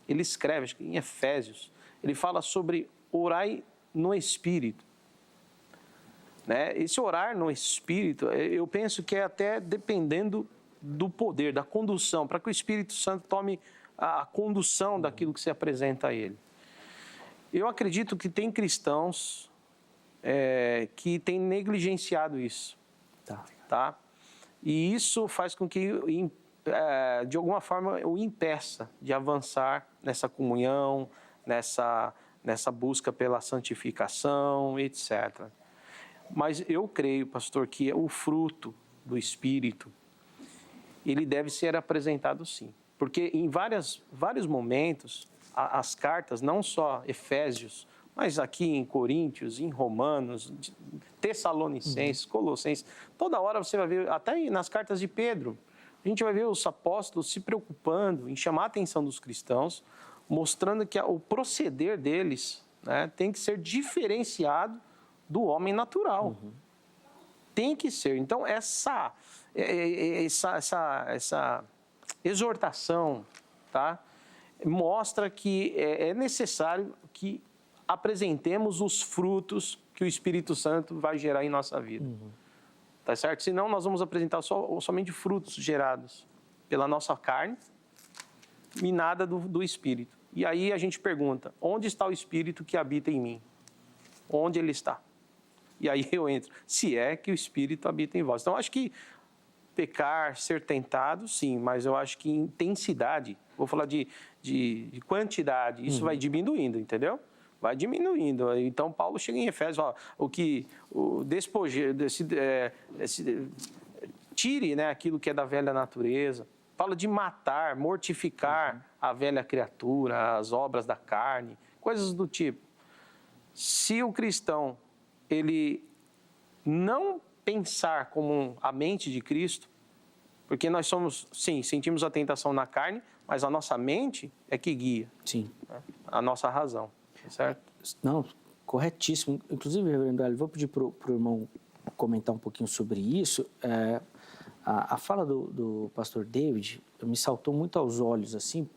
ele escreve, acho que em Efésios, ele fala sobre orai no Espírito. Né? Esse orar no Espírito, eu penso que é até dependendo do poder, da condução, para que o Espírito Santo tome a condução daquilo que se apresenta a ele. Eu acredito que tem cristãos que têm negligenciado isso. Tá? E isso faz com que, de alguma forma, o impeça de avançar nessa comunhão, nessa busca pela santificação, etc. Mas eu creio, pastor, que o fruto do Espírito, ele deve ser apresentado sim. Porque em vários momentos, as cartas, não só Efésios, mas aqui em Coríntios, em Romanos, Tessalonicenses, Colossenses, toda hora você vai ver, até nas cartas de Pedro, a gente vai ver os apóstolos se preocupando em chamar a atenção dos cristãos, mostrando que o proceder deles, né, tem que ser diferenciado do homem natural. Tem que ser. Então, essa exortação tá? Mostra que é necessário que apresentemos os frutos que o Espírito Santo vai gerar em nossa vida. Tá certo? Senão nós vamos apresentar somente frutos gerados pela nossa carne e nada do Espírito. E aí a gente pergunta, onde está o Espírito que habita em mim? Onde ele está? E aí eu entro, se é que o Espírito habita em vós. Então, acho que pecar, ser tentado, sim, mas eu acho que intensidade, vou falar de quantidade, isso vai diminuindo, entendeu? Vai diminuindo. Então, Paulo chega em Efésios, ó, tire, né, aquilo que é da velha natureza. Fala de matar, mortificar a velha criatura, as obras da carne, coisas do tipo. Se o cristão, ele não pensar como a mente de Cristo, porque nós somos, sim, sentimos a tentação na carne, mas a nossa mente é que guia.
Sim.
Né, a nossa razão. Certo?
Não, corretíssimo. Inclusive, reverendo Hélio, vou pedir para o irmão comentar um pouquinho sobre isso. A fala do pastor David me saltou muito aos olhos, assim,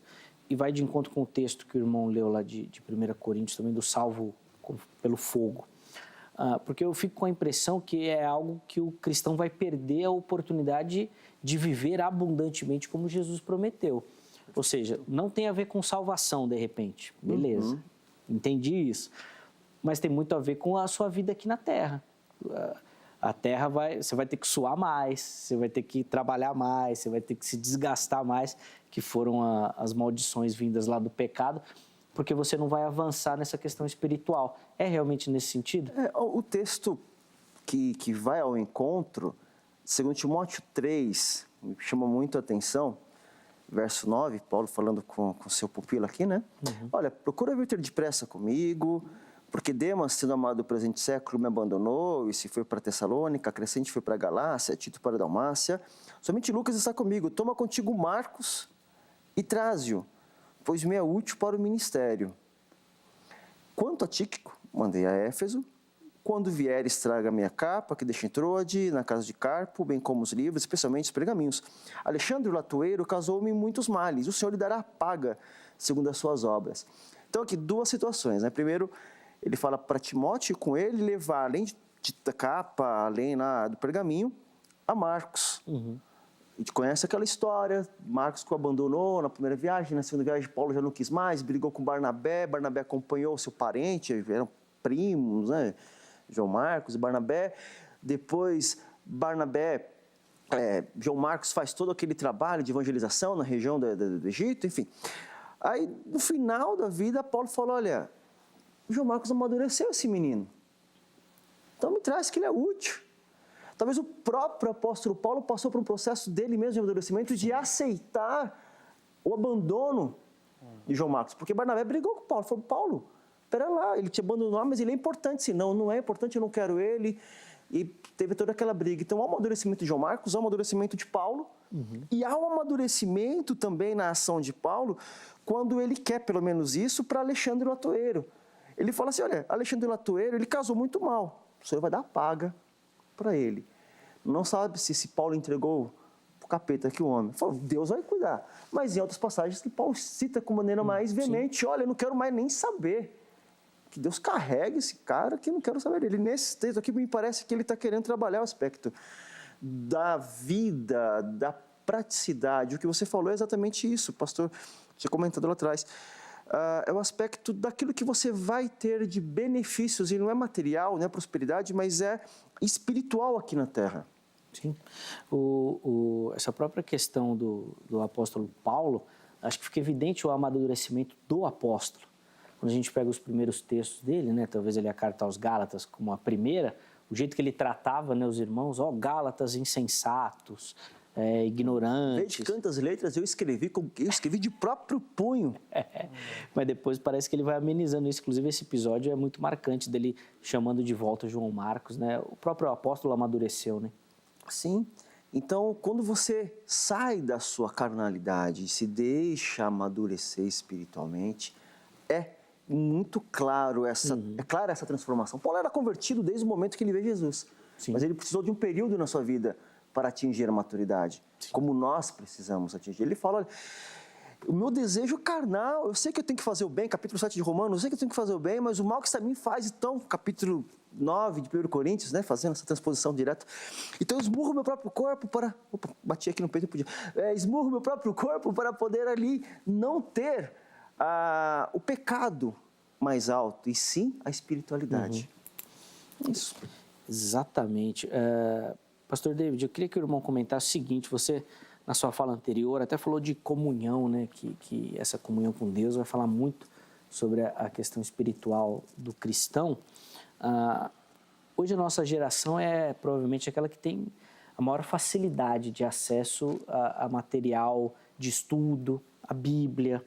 e vai de encontro com o texto que o irmão leu lá de 1 Coríntios, também do salvo pelo fogo. Porque eu fico com a impressão que é algo que o cristão vai perder a oportunidade de viver abundantemente como Jesus prometeu. Ou seja, não tem a ver com salvação, de repente. Beleza. Entendi isso. Mas tem muito a ver com a sua vida aqui na Terra. A Terra você vai ter que suar mais, você vai ter que trabalhar mais, você vai ter que se desgastar mais, que foram as maldições vindas lá do pecado, porque você não vai avançar nessa questão espiritual. É realmente nesse sentido?
O texto que vai ao encontro, 2 Timóteo 3, me chama muito a atenção. Verso 9, Paulo falando com seu pupilo aqui, né? Olha, procura vir ter depressa comigo, porque Demas, tendo amado o presente século, me abandonou, e se foi para Tessalônica, Crescente foi para Galácia, Tito para Dalmácia. Somente Lucas está comigo. Toma contigo Marcos e traze-o, pois me é útil para o ministério. Quanto a Tíquico, mandei a Éfeso. Quando vieres, traga a minha capa, que deixa em Troade, na casa de Carpo, bem como os livros, especialmente os pergaminhos. Alexandre o Latoeiro casou-me muitos males. O Senhor lhe dará paga, segundo as suas obras. Então, aqui, duas situações, né? Primeiro, ele fala para Timóteo, com ele, levar, além de capa, além do pergaminho, a Marcos. A gente conhece aquela história, Marcos que o abandonou na primeira viagem, na segunda viagem, Paulo já não quis mais, brigou com Barnabé acompanhou o seu parente, eram primos, né? João Marcos e Barnabé. Depois, João Marcos faz todo aquele trabalho de evangelização na região do Egito, enfim. Aí, no final da vida, Paulo falou, olha, João Marcos amadureceu esse menino. Então, me traz que ele é útil. Talvez o próprio apóstolo Paulo passou por um processo dele mesmo de amadurecimento, de aceitar o abandono de João Marcos. Porque Barnabé brigou com Paulo, falou, Paulo, espera lá, ele te abandonou, mas ele é importante. Se não é importante, eu não quero ele. E teve toda aquela briga. Então, há um amadurecimento de João Marcos, há um amadurecimento de Paulo. E há um amadurecimento também na ação de Paulo, quando ele quer, pelo menos isso, para Alexandre Latoeiro. Ele fala assim, olha, Alexandre Latoeiro, ele casou muito mal. O Senhor vai dar paga para ele. Não sabe se Paulo entregou o capeta aqui o homem. Falou, Deus vai cuidar. Mas em outras passagens que Paulo cita com maneira mais veemente, olha, eu não quero mais nem saber. Que Deus carregue esse cara que eu não quero saber dele. Nesse texto aqui, me parece que ele está querendo trabalhar o aspecto da vida, da praticidade. O que você falou é exatamente isso, pastor, tinha comentado lá atrás. É o aspecto daquilo que você vai ter de benefícios, e não é material, não é prosperidade, mas é espiritual aqui na Terra.
Sim. Essa própria questão do apóstolo Paulo, acho que fica evidente o amadurecimento do apóstolo. Quando a gente pega os primeiros textos dele, né, talvez ele a carta aos Gálatas como a primeira, o jeito que ele tratava, né, os irmãos, Gálatas insensatos, ignorantes.
Desde cantas letras eu escrevi de próprio punho.
Mas depois parece que ele vai amenizando isso. Inclusive, esse episódio é muito marcante dele chamando de volta João Marcos, né? O próprio apóstolo amadureceu, né?
Sim. Então, quando você sai da sua carnalidade e se deixa amadurecer espiritualmente, é muito claro essa transformação. Paulo era convertido desde o momento que ele vê Jesus. Sim. Mas ele precisou de um período na sua vida para atingir a maturidade, como nós precisamos atingir. Ele fala, olha, O meu desejo carnal, eu sei que eu tenho que fazer o bem, capítulo 7 de Romanos, eu sei que eu tenho que fazer o bem, mas o mal que está em mim faz, então, capítulo 9 de 1 Coríntios, né, fazendo essa transposição direta. Então, eu esmurro meu próprio corpo para... Opa, bati aqui no peito e podia. Esmurro meu próprio corpo para poder ali não ter o pecado mais alto, e sim a espiritualidade. Isso.
Exatamente. Pastor David, eu queria que o irmão comentasse o seguinte, você, na sua fala anterior, até falou de comunhão, né? Que essa comunhão com Deus vai falar muito sobre a questão espiritual do cristão. Hoje a nossa geração é provavelmente aquela que tem a maior facilidade de acesso a material de estudo, a Bíblia,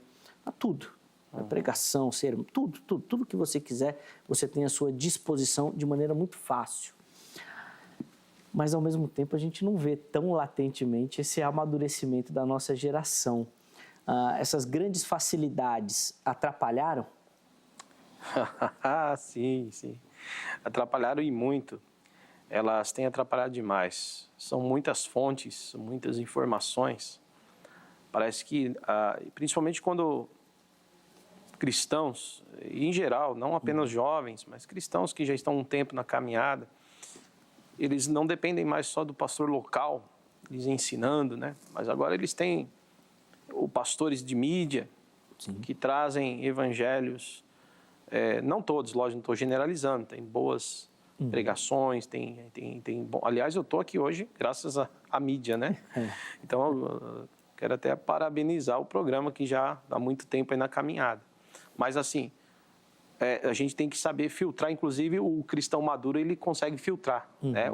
a tudo. A pregação, sermão, tudo que você quiser, você tem à sua disposição de maneira muito fácil. Mas, ao mesmo tempo, a gente não vê tão latentemente esse amadurecimento da nossa geração. Essas grandes facilidades atrapalharam?
Sim. Atrapalharam e muito. Elas têm atrapalhado demais. São muitas fontes, muitas informações. Parece que, principalmente quando cristãos, em geral, não apenas jovens, mas cristãos que já estão um tempo na caminhada, eles não dependem mais só do pastor local, eles ensinando, né? Mas agora eles têm pastores de mídia, sim, que trazem evangelhos, não todos, lógico, não estou generalizando, tem boas pregações, tem bom... Aliás, eu estou aqui hoje graças à mídia, né? Então, eu quero até parabenizar o programa que já há muito tempo aí na caminhada. Mas, assim, a gente tem que saber filtrar, inclusive o cristão maduro, ele consegue filtrar, né?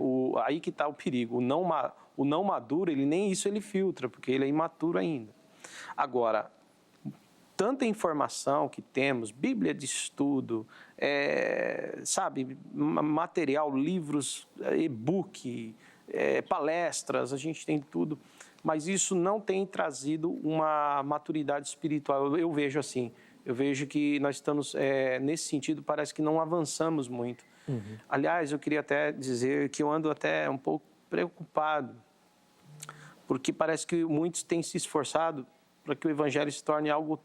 Aí que está o perigo. O não maduro, ele nem isso ele filtra, porque ele é imaturo ainda. Agora, tanta informação que temos, Bíblia de estudo, sabe, material, livros, e-book, palestras, a gente tem tudo, mas isso não tem trazido uma maturidade espiritual. Eu vejo assim. Eu vejo que nós estamos, nesse sentido, parece que não avançamos muito. Aliás, eu queria até dizer que eu ando até um pouco preocupado, porque parece que muitos têm se esforçado para que o evangelho se torne algo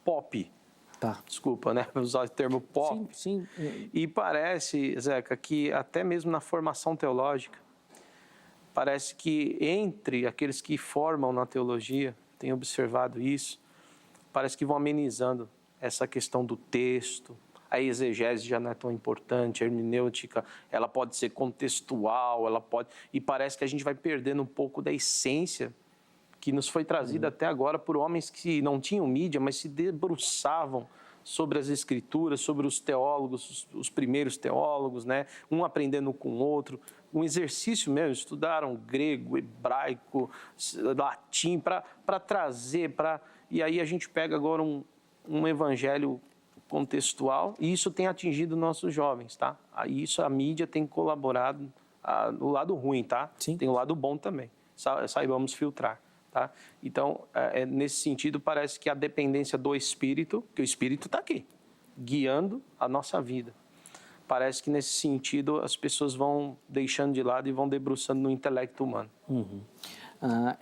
pop.
Tá.
Desculpa, né? Vou usar o termo pop.
Sim.
E parece, Zeca, que até mesmo na formação teológica, parece que entre aqueles que formam na teologia, tenho observado isso, parece que vão amenizando essa questão do texto. A exegese já não é tão importante, a hermenêutica, ela pode ser contextual, e parece que a gente vai perdendo um pouco da essência que nos foi trazida até agora por homens que não tinham mídia, mas se debruçavam sobre as escrituras, sobre os teólogos, os primeiros teólogos, né? Um aprendendo com o outro, um exercício mesmo, estudaram grego, hebraico, latim, para trazer, e aí a gente pega agora um evangelho contextual, e isso tem atingido nossos jovens, tá? Isso a mídia tem colaborado no lado ruim, tá?
Sim.
Tem o lado bom também, saibamos filtrar, tá? Então, nesse sentido, parece que a dependência do Espírito, que o Espírito está aqui, guiando a nossa vida. Parece que nesse sentido as pessoas vão deixando de lado e vão debruçando no intelecto humano.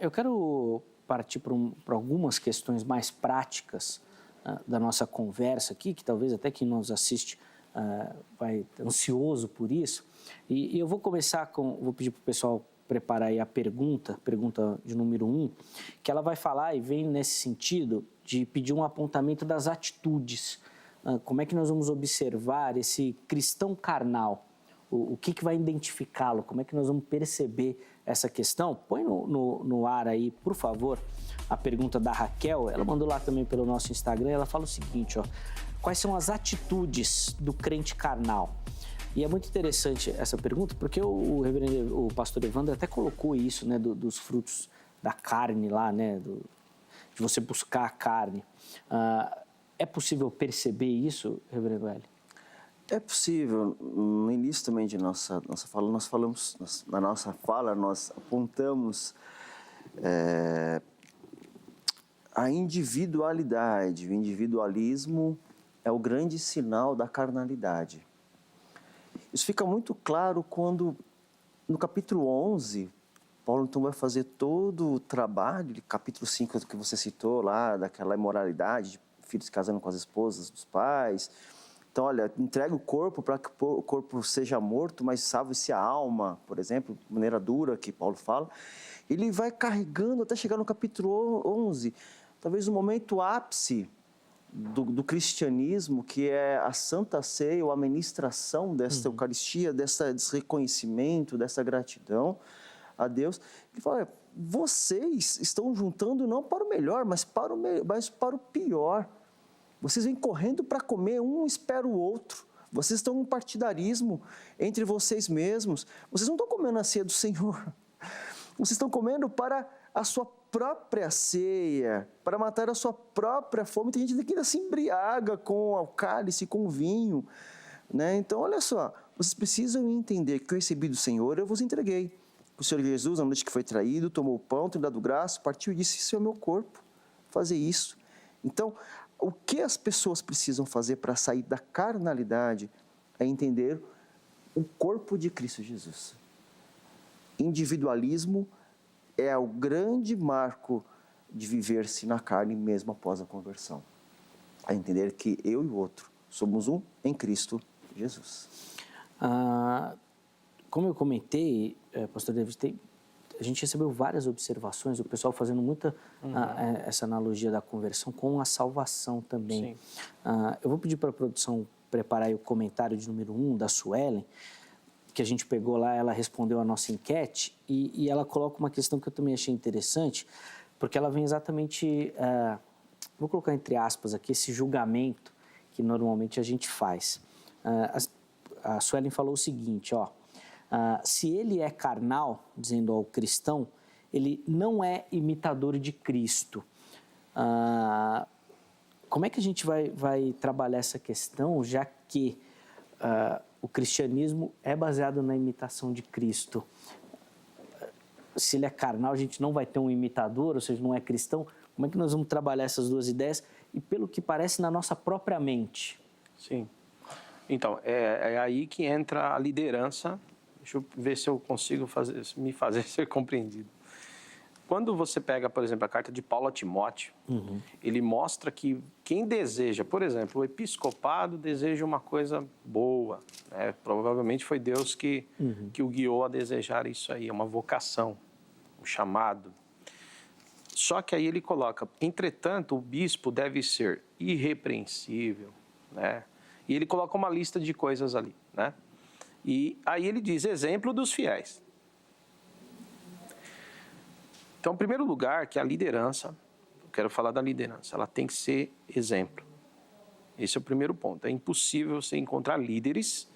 Eu quero partir para algumas questões mais práticas da nossa conversa aqui, que talvez até quem nos assiste vai ansioso por isso. E eu vou começar vou pedir para o pessoal preparar aí a pergunta de número 1, que ela vai falar e vem nesse sentido de pedir um apontamento das atitudes. Como é que nós vamos observar esse cristão carnal? O que vai identificá-lo? Como é que nós vamos perceber essa questão? Põe no ar aí, por favor, a pergunta da Raquel. Ela mandou lá também pelo nosso Instagram. Ela fala o seguinte, quais são as atitudes do crente carnal? E é muito interessante essa pergunta, porque o pastor Evandro até colocou isso, né, dos frutos da carne lá, né, de você buscar a carne. É possível perceber isso, reverendo Hélio?
É possível. No início também de nossa fala, nós apontamos a individualidade. O individualismo é o grande sinal da carnalidade. Isso fica muito claro quando, no capítulo 11, Paulo então vai fazer todo o trabalho, capítulo 5 que você citou lá, daquela imoralidade, de filhos casando com as esposas dos pais. Então, olha, entrega o corpo para que o corpo seja morto, mas salve-se a alma, por exemplo, de maneira dura que Paulo fala. Ele vai carregando até chegar no capítulo 11, talvez o momento ápice do cristianismo, que é a Santa Ceia, ou a ministração desta Eucaristia, desse reconhecimento, dessa gratidão a Deus. Ele fala, vocês estão juntando não para o melhor, mas para o pior. Vocês vêm correndo para comer, um espera o outro. Vocês estão em partidarismo entre vocês mesmos. Vocês não estão comendo a ceia do Senhor. Vocês estão comendo para a sua própria ceia, para matar a sua própria fome. Tem gente que ainda se embriaga com o cálice, com o vinho. Né? Então, olha só, vocês precisam entender que eu recebi do Senhor, eu vos entreguei. O Senhor Jesus, na noite que foi traído, tomou o pão, tem dado graça, partiu e disse, isso é o meu corpo, fazer isso. Então, o que as pessoas precisam fazer para sair da carnalidade é entender o corpo de Cristo Jesus. Individualismo é o grande marco de viver-se na carne mesmo após a conversão. É entender que eu e o outro somos um em Cristo Jesus.
Como eu comentei, pastor David, a gente recebeu várias observações, o pessoal fazendo muita essa analogia da conversão com a salvação também. Eu vou pedir para a produção preparar aí o comentário de número 1 da Suelen, que a gente pegou lá, ela respondeu a nossa enquete e ela coloca uma questão que eu também achei interessante, porque ela vem exatamente, vou colocar entre aspas aqui, esse julgamento que normalmente a gente faz. A Suelen falou o seguinte, se ele é carnal, dizendo ao cristão, ele não é imitador de Cristo. Como é que a gente vai trabalhar essa questão, já que o cristianismo é baseado na imitação de Cristo? Se ele é carnal, a gente não vai ter um imitador, ou seja, não é cristão. Como é que nós vamos trabalhar essas duas ideias? E pelo que parece, na nossa própria mente.
Sim. Então, é aí que entra a liderança. Deixa eu ver se eu consigo me fazer ser compreendido. Quando você pega, por exemplo, a carta de Paulo a Timóteo, ele mostra que quem deseja, por exemplo, o episcopado deseja uma coisa boa. Né? Provavelmente foi Deus que o guiou a desejar isso aí, é uma vocação, um chamado. Só que aí ele coloca, entretanto, o bispo deve ser irrepreensível, né? E ele coloca uma lista de coisas ali, né? E aí ele diz, exemplo dos fiéis. Então, em primeiro lugar, que a liderança, eu quero falar da liderança, ela tem que ser exemplo. Esse é o primeiro ponto. É impossível você encontrar líderes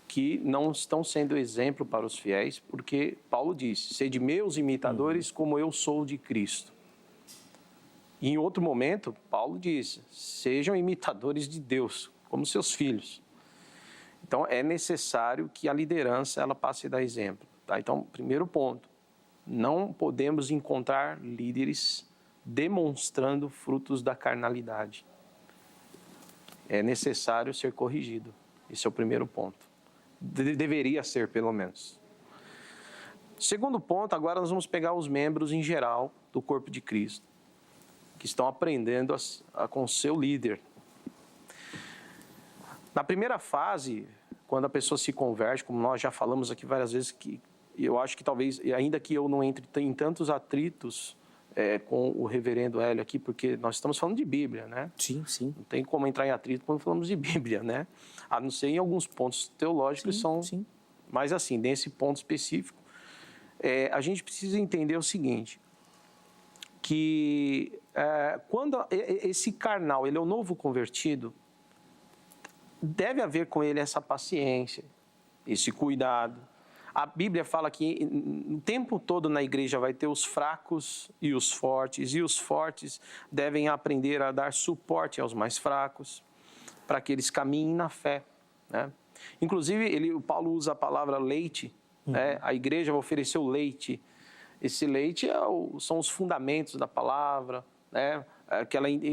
que não estão sendo exemplo para os fiéis, porque Paulo disse, sede meus imitadores como eu sou de Cristo. E em outro momento, Paulo disse, sejam imitadores de Deus, como seus filhos. Então, é necessário que a liderança ela passe a dar exemplo. Tá? Então, primeiro ponto, não podemos encontrar líderes demonstrando frutos da carnalidade. É necessário ser corrigido. Esse é o primeiro ponto. Deveria ser, pelo menos. Segundo ponto, agora nós vamos pegar os membros em geral do corpo de Cristo, que estão aprendendo com o seu líder. Na primeira fase, quando a pessoa se converte, como nós já falamos aqui várias vezes, que eu acho que talvez, ainda que eu não entre em tantos atritos com o reverendo Hélio aqui, porque nós estamos falando de Bíblia, né?
Sim, sim.
Não tem como entrar em atrito quando falamos de Bíblia, né? A não ser em alguns pontos teológicos mas assim, nesse ponto específico, a gente precisa entender o seguinte, que quando esse carnal, ele é o novo convertido, deve haver com ele essa paciência, esse cuidado. A Bíblia fala que o tempo todo na igreja vai ter os fracos e os fortes devem aprender a dar suporte aos mais fracos, para que eles caminhem na fé. Né? Inclusive, o Paulo usa a palavra leite, né? A igreja vai oferecer o leite. Esse leite são os fundamentos da palavra, né?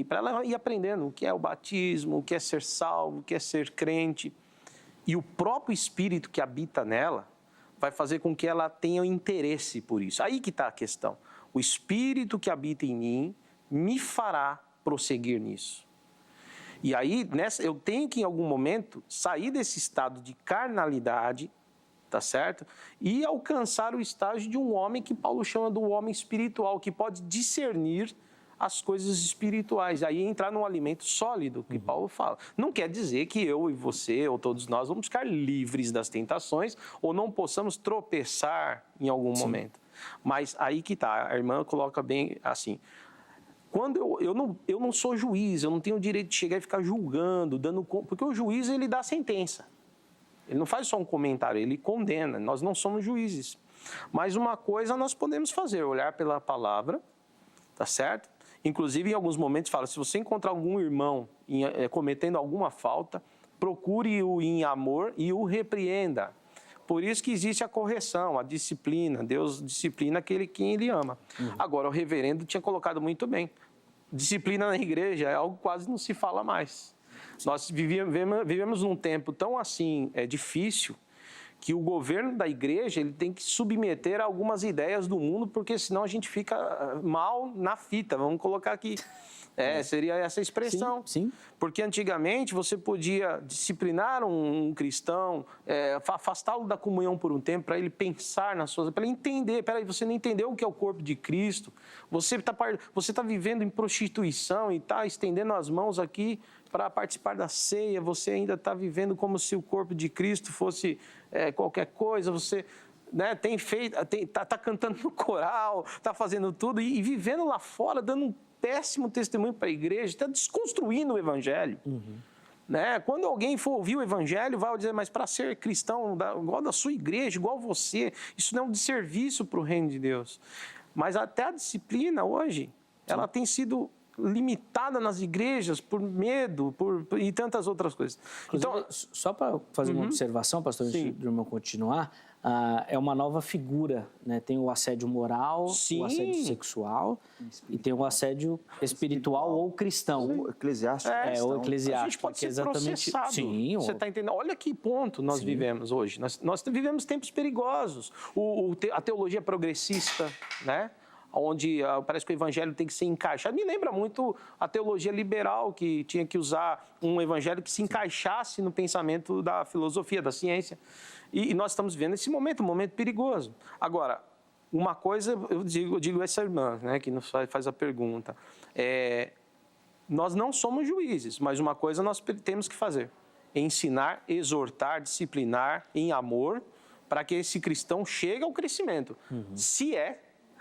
Para ela ir aprendendo o que é o batismo, o que é ser salvo, o que é ser crente. E o próprio Espírito que habita nela vai fazer com que ela tenha interesse por isso. Aí que está a questão. O Espírito que habita em mim me fará prosseguir nisso. E aí, eu tenho que, em algum momento, sair desse estado de carnalidade, tá certo? E alcançar o estágio de um homem que Paulo chama do homem espiritual, que pode discernir as coisas espirituais. Aí entrar num alimento sólido, que Paulo fala. Não quer dizer que eu e você, ou todos nós, vamos ficar livres das tentações, ou não possamos tropeçar em algum momento. Mas aí que tá, a irmã coloca bem assim... Quando eu não sou juiz, eu não tenho o direito de chegar e ficar julgando, porque o juiz, ele dá a sentença. Ele não faz só um comentário, ele condena. Nós não somos juízes. Mas uma coisa nós podemos fazer, olhar pela palavra, tá certo? Inclusive, em alguns momentos, fala, se você encontrar algum irmão cometendo alguma falta, procure-o em amor e o repreenda. Por isso que existe a correção, a disciplina. Deus disciplina quem ele ama. Agora, o reverendo tinha colocado muito bem. Disciplina na igreja é algo que quase não se fala mais. Nós vivemos num tempo tão assim difícil que o governo da igreja ele tem que submeter a algumas ideias do mundo, porque senão a gente fica mal na fita. Vamos colocar aqui. Seria essa expressão.
Sim.
Porque antigamente você podia disciplinar um cristão, afastá-lo da comunhão por um tempo, para ele pensar nas suas... para ele entender. Peraí, você não entendeu o que é o corpo de Cristo? Você tá vivendo em prostituição e está estendendo as mãos aqui para participar da ceia. Você ainda está vivendo como se o corpo de Cristo fosse qualquer coisa. Você... tem feito, tá cantando no coral, tá fazendo tudo e vivendo lá fora, dando um péssimo testemunho para a igreja, está desconstruindo o evangelho. Quando alguém for ouvir o evangelho, vai dizer, mas para ser cristão, igual da sua igreja, igual você, isso não é um desserviço para o reino de Deus. Mas até a disciplina hoje, ela tem sido limitada nas igrejas por medo e tantas outras coisas.
Então, só para fazer uma observação, pastor, antes do irmão continuar, é uma nova figura, né? Tem o assédio moral, o assédio sexual e tem o assédio espiritual ou cristão.
Ou eclesiástico.
Ou eclesiástico.
A gente pode ser
exatamente
processado.
Sim.
Você está entendendo? Olha que ponto nós vivemos hoje. Nós vivemos tempos perigosos. A teologia progressista, né? Onde parece que o evangelho tem que ser encaixado. Me lembra muito a teologia liberal, que tinha que usar um evangelho que se encaixasse no pensamento da filosofia, da ciência. E nós estamos vivendo esse momento, um momento perigoso. Agora, uma coisa eu digo a essa irmã, né, que nos faz a pergunta, nós não somos juízes, mas uma coisa nós temos que fazer, ensinar, exortar, disciplinar em amor, para que esse cristão chegue ao crescimento. Se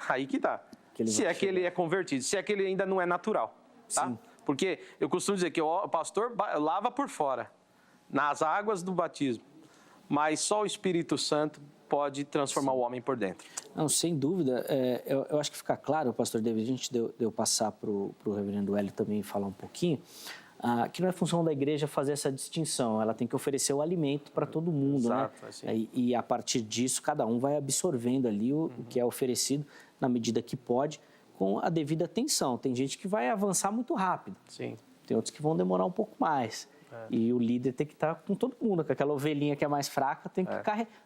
aí que tá. Se é que ele é convertido, se é que ele ainda não é natural, tá? Sim. Porque eu costumo dizer que o pastor lava por fora, nas águas do batismo, mas só o Espírito Santo pode transformar o homem por dentro.
Não, sem dúvida. Eu acho que fica claro, pastor David, a gente deu passar para o reverendo Hélio também falar um pouquinho, que não é função da igreja fazer essa distinção, ela tem que oferecer o alimento para todo mundo.
Exato,
né?
Assim.
E a partir disso, cada um vai absorvendo ali o que é oferecido na medida que pode, com a devida atenção. Tem gente que vai avançar muito rápido,
Sim.
Tem outros que vão demorar um pouco mais. E o líder tem que estar com todo mundo, com aquela ovelhinha que é mais fraca, tem que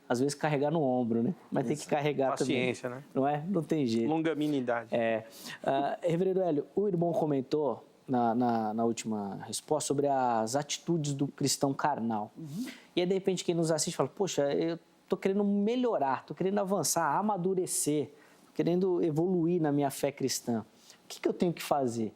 às vezes carregar no ombro, né? Mas tem que carregar
Paciência,
também.
Né?
Não é? Não tem jeito.
Longanimidade.
Reverendo Hélio, o irmão comentou na última resposta sobre as atitudes do cristão carnal. E aí, de repente, quem nos assiste fala, poxa, eu estou querendo melhorar, estou querendo avançar, amadurecer, estou querendo evoluir na minha fé cristã. O que eu tenho que fazer?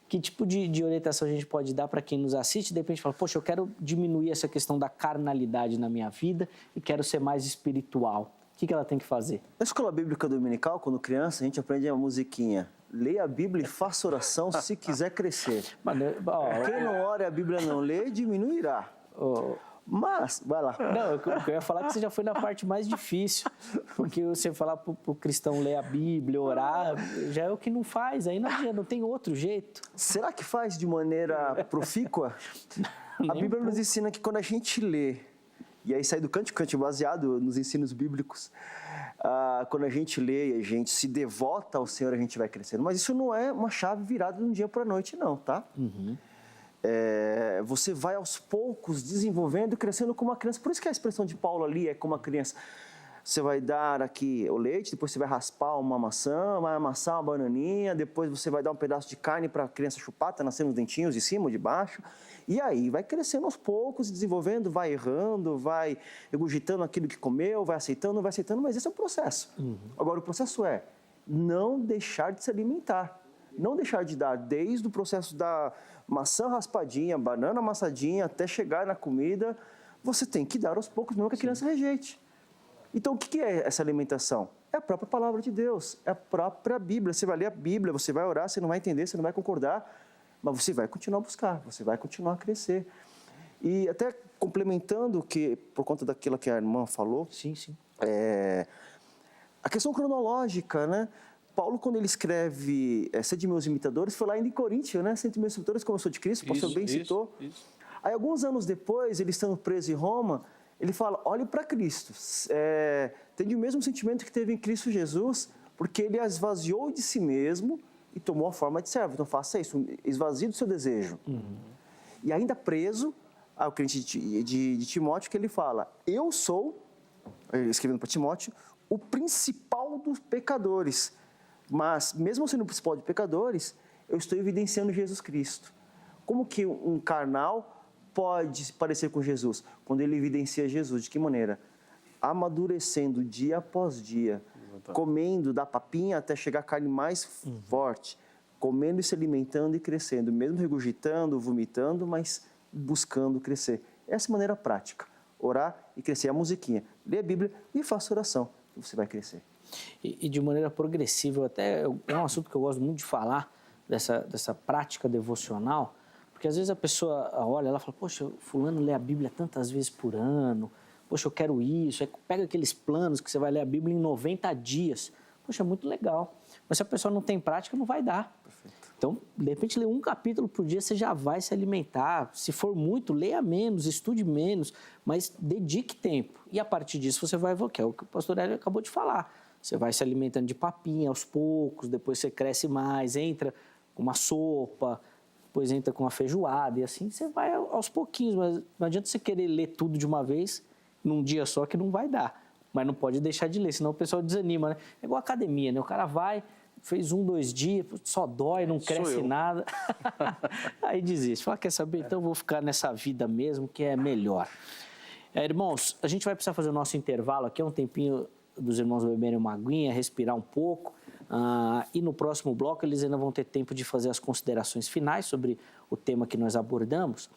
Que tipo de orientação a gente pode dar para quem nos assiste? De repente fala, poxa, eu quero diminuir essa questão da carnalidade na minha vida e quero ser mais espiritual. O que ela tem que fazer?
Na escola bíblica dominical, quando criança, a gente aprende a musiquinha. Leia a Bíblia e faça oração se quiser crescer. Quem não ora e a Bíblia não lê, diminuirá. Mas, vai lá.
Não, eu ia falar que você já foi na parte mais difícil. Porque você falar pro cristão ler a Bíblia, orar, já é o que não faz. Aí não tem outro jeito.
Será que faz de maneira profícua? A Bíblia nos ensina que quando a gente lê, e aí sai do cântico baseado nos ensinos bíblicos, quando a gente lê e a gente se devota ao Senhor, a gente vai crescendo. Mas isso não é uma chave virada de um dia para a noite, não, tá? Você vai aos poucos desenvolvendo e crescendo como uma criança. Por isso que a expressão de Paulo ali é como uma criança. você vai dar aqui o leite, depois você vai raspar uma maçã, vai amassar uma bananinha, depois você vai dar um pedaço de carne para a criança chupar, tá nascendo os dentinhos de cima ou de baixo. E aí vai crescendo aos poucos, desenvolvendo, vai errando, vai regurgitando aquilo que comeu, vai aceitando, mas esse é o processo. Agora, o processo é não deixar de se alimentar. Não deixar de dar desde o processo da maçã raspadinha, banana amassadinha, até chegar na comida, você tem que dar aos poucos, mesmo que a criança rejeite. Então, o que é essa alimentação? É a própria palavra de Deus, é a própria Bíblia. Você vai ler a Bíblia, você vai orar, você não vai entender, você não vai concordar, mas você vai continuar a buscar, você vai continuar a crescer. E até complementando, que por conta daquilo que a irmã falou,
Sim.
A questão cronológica, né? Paulo, quando ele escreve Sede meus imitadores, foi lá ainda em Coríntios, né? Sede meus imitadores, como eu sou de Cristo, o pastor bem citou. Aí, alguns anos depois, ele estando preso em Roma, ele fala, olhe para Cristo, tende o mesmo sentimento que teve em Cristo Jesus, porque ele esvaziou de si mesmo e tomou a forma de servo. Então, faça isso, esvazie do seu desejo. E ainda preso, ao crente de Timóteo, que ele fala, eu sou, escrevendo para Timóteo, o principal dos pecadores. Mas, mesmo sendo o principal de pecadores, eu estou evidenciando Jesus Cristo. Como que um carnal pode se parecer com Jesus? Quando ele evidencia Jesus. De que maneira? Amadurecendo dia após dia, comendo da papinha até chegar a carne mais forte, comendo e se alimentando e crescendo, mesmo regurgitando, vomitando, mas buscando crescer. Essa é a maneira prática. Orar e crescer. A musiquinha. Lê a Bíblia e faça oração. Você vai crescer.
E de maneira progressiva, é um assunto que eu gosto muito de falar, dessa prática devocional, porque às vezes a pessoa olha, ela fala, poxa, fulano lê a Bíblia tantas vezes por ano, poxa, eu quero isso, aí pega aqueles planos que você vai ler a Bíblia em 90 dias, poxa, é muito legal, mas se a pessoa não tem prática, não vai dar. Perfeito. Então, de repente, ler um capítulo por dia, você já vai se alimentar, se for muito, leia menos, estude menos, mas dedique tempo, e a partir disso você vai evocar, é o que o pastor Hélio acabou de falar. Você vai se alimentando de papinha aos poucos, depois você cresce mais, entra com uma sopa, depois entra com uma feijoada, e assim você vai aos pouquinhos. Mas não adianta você querer ler tudo de uma vez, num dia só, que não vai dar. Mas não pode deixar de ler, senão o pessoal desanima, né? É igual academia, né? O cara vai, fez 1, 2 dias, só dói, não cresce nada. Aí desiste. Fala, quer saber? Então eu vou ficar nessa vida mesmo, que é melhor. Irmãos, a gente vai precisar fazer o nosso intervalo aqui, é um tempinho dos irmãos beberem uma aguinha, respirar um pouco, e no próximo bloco eles ainda vão ter tempo de fazer as considerações finais sobre o tema que nós abordamos.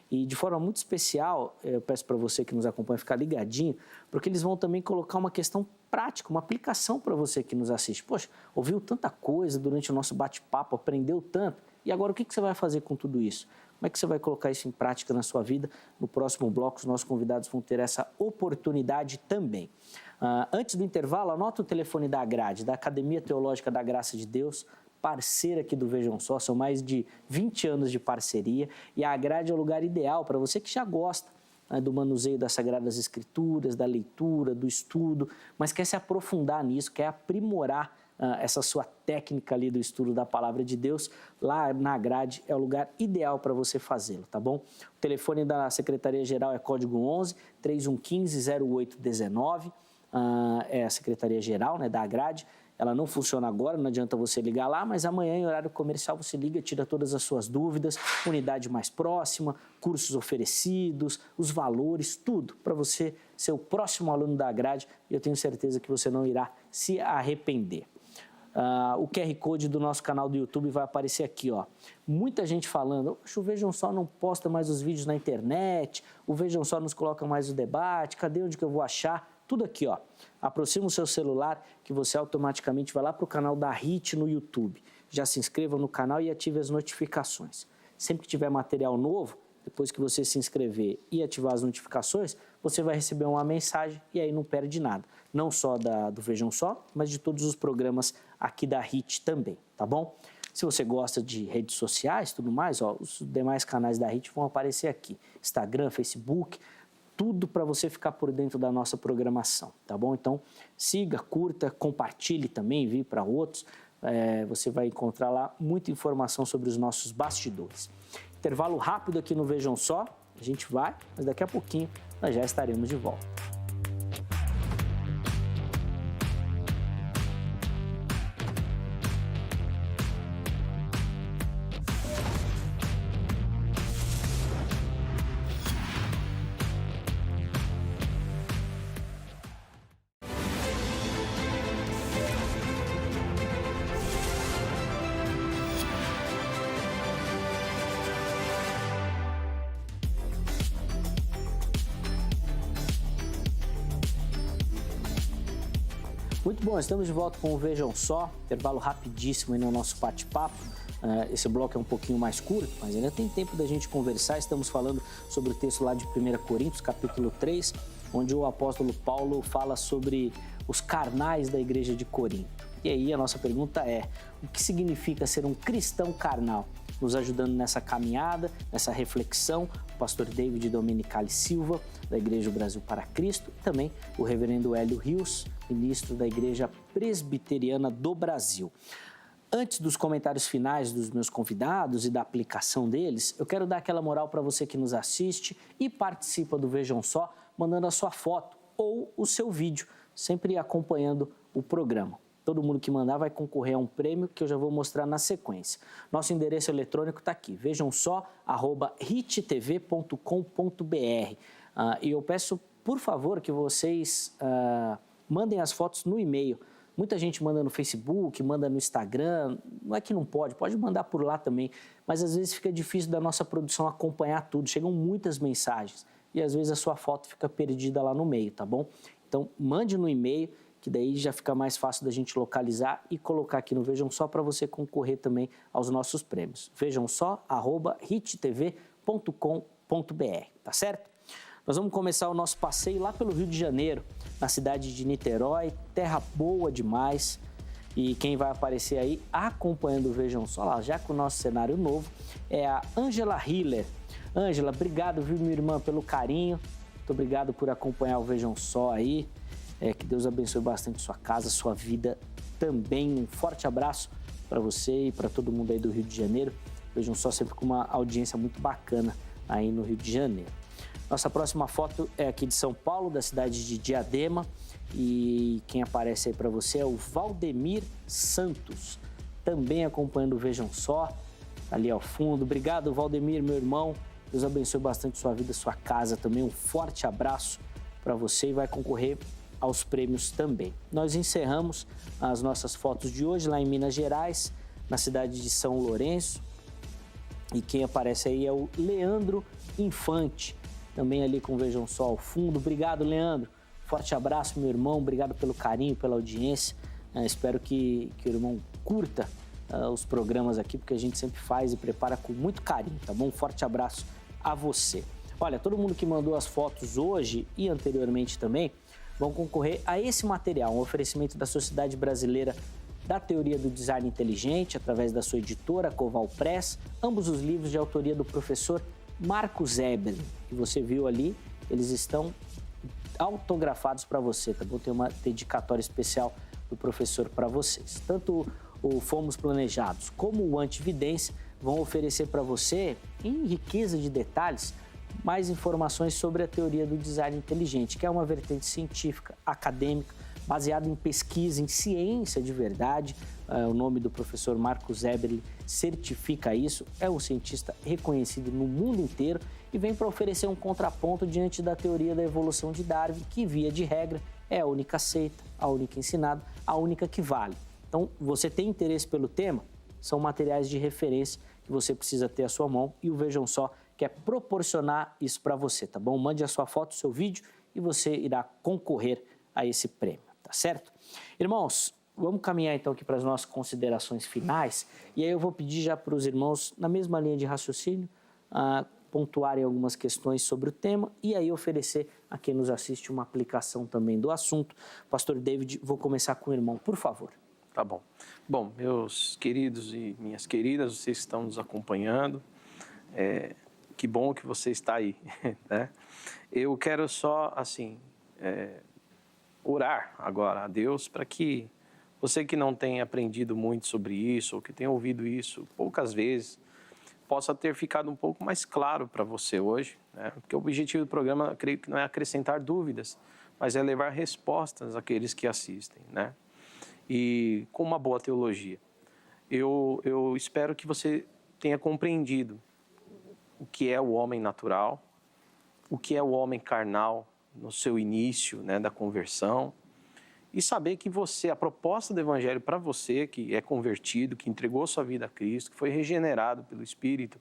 E de forma muito especial, eu peço para você que nos acompanha ficar ligadinho, porque eles vão também colocar uma questão prática, uma aplicação para você que nos assiste. Poxa, ouviu tanta coisa durante o nosso bate-papo, aprendeu tanto, e agora o que você vai fazer com tudo isso? Como é que você vai colocar isso em prática na sua vida? No próximo bloco, os nossos convidados vão ter essa oportunidade também. Antes do intervalo, anota o telefone da Agrade, da Academia Teológica da Graça de Deus, parceira aqui do Vejam Só, são mais de 20 anos de parceria, e a Agrade é o lugar ideal para você que já gosta do manuseio das Sagradas Escrituras, da leitura, do estudo, mas quer se aprofundar nisso, quer aprimorar essa sua técnica ali do estudo da Palavra de Deus. Lá na Agrade é o lugar ideal para você fazê-lo, tá bom? O telefone da Secretaria-Geral é código 11 3115 0819, é a Secretaria-Geral, né, da Agrade. Ela não funciona agora, não adianta você ligar lá, mas amanhã, em horário comercial, você liga, tira todas as suas dúvidas, unidade mais próxima, cursos oferecidos, os valores, tudo para você ser o próximo aluno da Agrade, e eu tenho certeza que você não irá se arrepender. O QR Code do nosso canal do YouTube vai aparecer aqui, ó. Muita gente falando, o Vejam Só não posta mais os vídeos na internet, o Vejam Só nos coloca mais o debate, cadê onde que eu vou achar? Tudo aqui, ó. Aproxima o seu celular que você automaticamente vai lá para o canal da HIT no YouTube. Já se inscreva no canal e ative as notificações. Sempre que tiver material novo, depois que você se inscrever e ativar as notificações, você vai receber uma mensagem e aí não perde nada. Não só do Vejam Só, mas de todos os programas aqui da HIT também, tá bom? Se você gosta de redes sociais e tudo mais, ó, os demais canais da HIT vão aparecer aqui. Instagram, Facebook, tudo para você ficar por dentro da nossa programação, tá bom? Então, siga, curta, compartilhe também, envie para outros. Você vai encontrar lá muita informação sobre os nossos bastidores. Intervalo rápido aqui no Vejam Só, a gente vai, mas daqui a pouquinho nós já estaremos de volta. Muito bom, estamos de volta com o Vejam Só, intervalo rapidíssimo aí no nosso bate-papo. Esse bloco é um pouquinho mais curto, mas ainda tem tempo da gente conversar. Estamos falando sobre o texto lá de 1 Coríntios, capítulo 3, onde o apóstolo Paulo fala sobre os carnais da igreja de Corinto. E aí a nossa pergunta é, o que significa ser um cristão carnal? Nos ajudando nessa caminhada, nessa reflexão, o pastor David Domenicali Silva, da Igreja Brasil para Cristo, e também o reverendo Hélio Rios, ministro da Igreja Presbiteriana do Brasil. Antes dos comentários finais dos meus convidados e da aplicação deles, eu quero dar aquela moral para você que nos assiste e participa do Vejam Só, mandando a sua foto ou o seu vídeo, sempre acompanhando o programa. Todo mundo que mandar vai concorrer a um prêmio que eu já vou mostrar na sequência. Nosso endereço eletrônico está aqui, vejam só, @hittv.com.br. E eu peço, por favor, que vocês mandem as fotos no e-mail. Muita gente manda no Facebook, manda no Instagram, não é que não pode mandar por lá também, mas às vezes fica difícil da nossa produção acompanhar tudo, chegam muitas mensagens e às vezes a sua foto fica perdida lá no meio, tá bom? Então, mande no e-mail, que daí já fica mais fácil da gente localizar e colocar aqui no Vejam Só para você concorrer também aos nossos prêmios. Vejam só, @hittv.com.br, tá certo? Nós vamos começar o nosso passeio lá pelo Rio de Janeiro, na cidade de Niterói, terra boa demais. E quem vai aparecer aí acompanhando o Vejam Só, lá, já com o nosso cenário novo, é a Ângela Hiller. Ângela, obrigado, viu, minha irmã, pelo carinho. Muito obrigado por acompanhar o Vejam Só aí. Que Deus abençoe bastante sua casa, sua vida também. Um forte abraço para você e para todo mundo aí do Rio de Janeiro. Vejam Só, sempre com uma audiência muito bacana aí no Rio de Janeiro. Nossa próxima foto é aqui de São Paulo, da cidade de Diadema. E quem aparece aí para você é o Valdemir Santos, também acompanhando o Vejam Só, ali ao fundo. Obrigado, Valdemir, meu irmão. Deus abençoe bastante sua vida, sua casa também. Um forte abraço para você e vai concorrer aos prêmios também. Nós encerramos as nossas fotos de hoje lá em Minas Gerais, na cidade de São Lourenço. E quem aparece aí é o Leandro Infante, também ali com o Vejam Só ao fundo. Obrigado, Leandro. Forte abraço, meu irmão. Obrigado pelo carinho, pela audiência. Espero que o irmão curta os programas aqui, porque a gente sempre faz e prepara com muito carinho, tá bom? Um forte abraço a você. Olha, todo mundo que mandou as fotos hoje e anteriormente também vão concorrer a esse material, um oferecimento da Sociedade Brasileira da Teoria do Design Inteligente, através da sua editora, Coval Press, ambos os livros de autoria do professor Marcos Eberlin, que você viu ali, eles estão autografados para você, tá bom? Tem uma dedicatória especial do professor para vocês. Tanto o Fomos Planejados como o Antividência vão oferecer para você, em riqueza de detalhes, mais informações sobre a teoria do design inteligente, que é uma vertente científica, acadêmica, baseada em pesquisa, em ciência de verdade. O nome do professor Marcos Eberlin certifica isso, é um cientista reconhecido no mundo inteiro e vem para oferecer um contraponto diante da teoria da evolução de Darwin, que, via de regra, é a única aceita, a única ensinada, a única que vale. Então, você tem interesse pelo tema? São materiais de referência que você precisa ter à sua mão e o Vejam Só quer proporcionar isso para você, tá bom? Mande a sua foto, o seu vídeo e você irá concorrer a esse prêmio, tá certo? Irmãos, vamos caminhar então aqui para as nossas considerações finais e aí eu vou pedir já para os irmãos, na mesma linha de raciocínio, pontuarem algumas questões sobre o tema e aí oferecer a quem nos assiste uma aplicação também do assunto. Pastor David, vou começar com o irmão, por favor.
Tá bom. Bom, meus queridos e minhas queridas, vocês estão nos acompanhando. Que bom que você está aí, né? Eu quero só, assim, orar agora a Deus para que você que não tem aprendido muito sobre isso, ou que tem ouvido isso poucas vezes, possa ter ficado um pouco mais claro para você hoje, né? Porque o objetivo do programa, creio que não é acrescentar dúvidas, mas é levar respostas àqueles que assistem, né? E com uma boa teologia. Eu espero que você tenha compreendido o que é o homem natural, o que é o homem carnal no seu início, né, da conversão, e saber que você, a proposta do Evangelho para você, que é convertido, que entregou sua vida a Cristo, que foi regenerado pelo Espírito,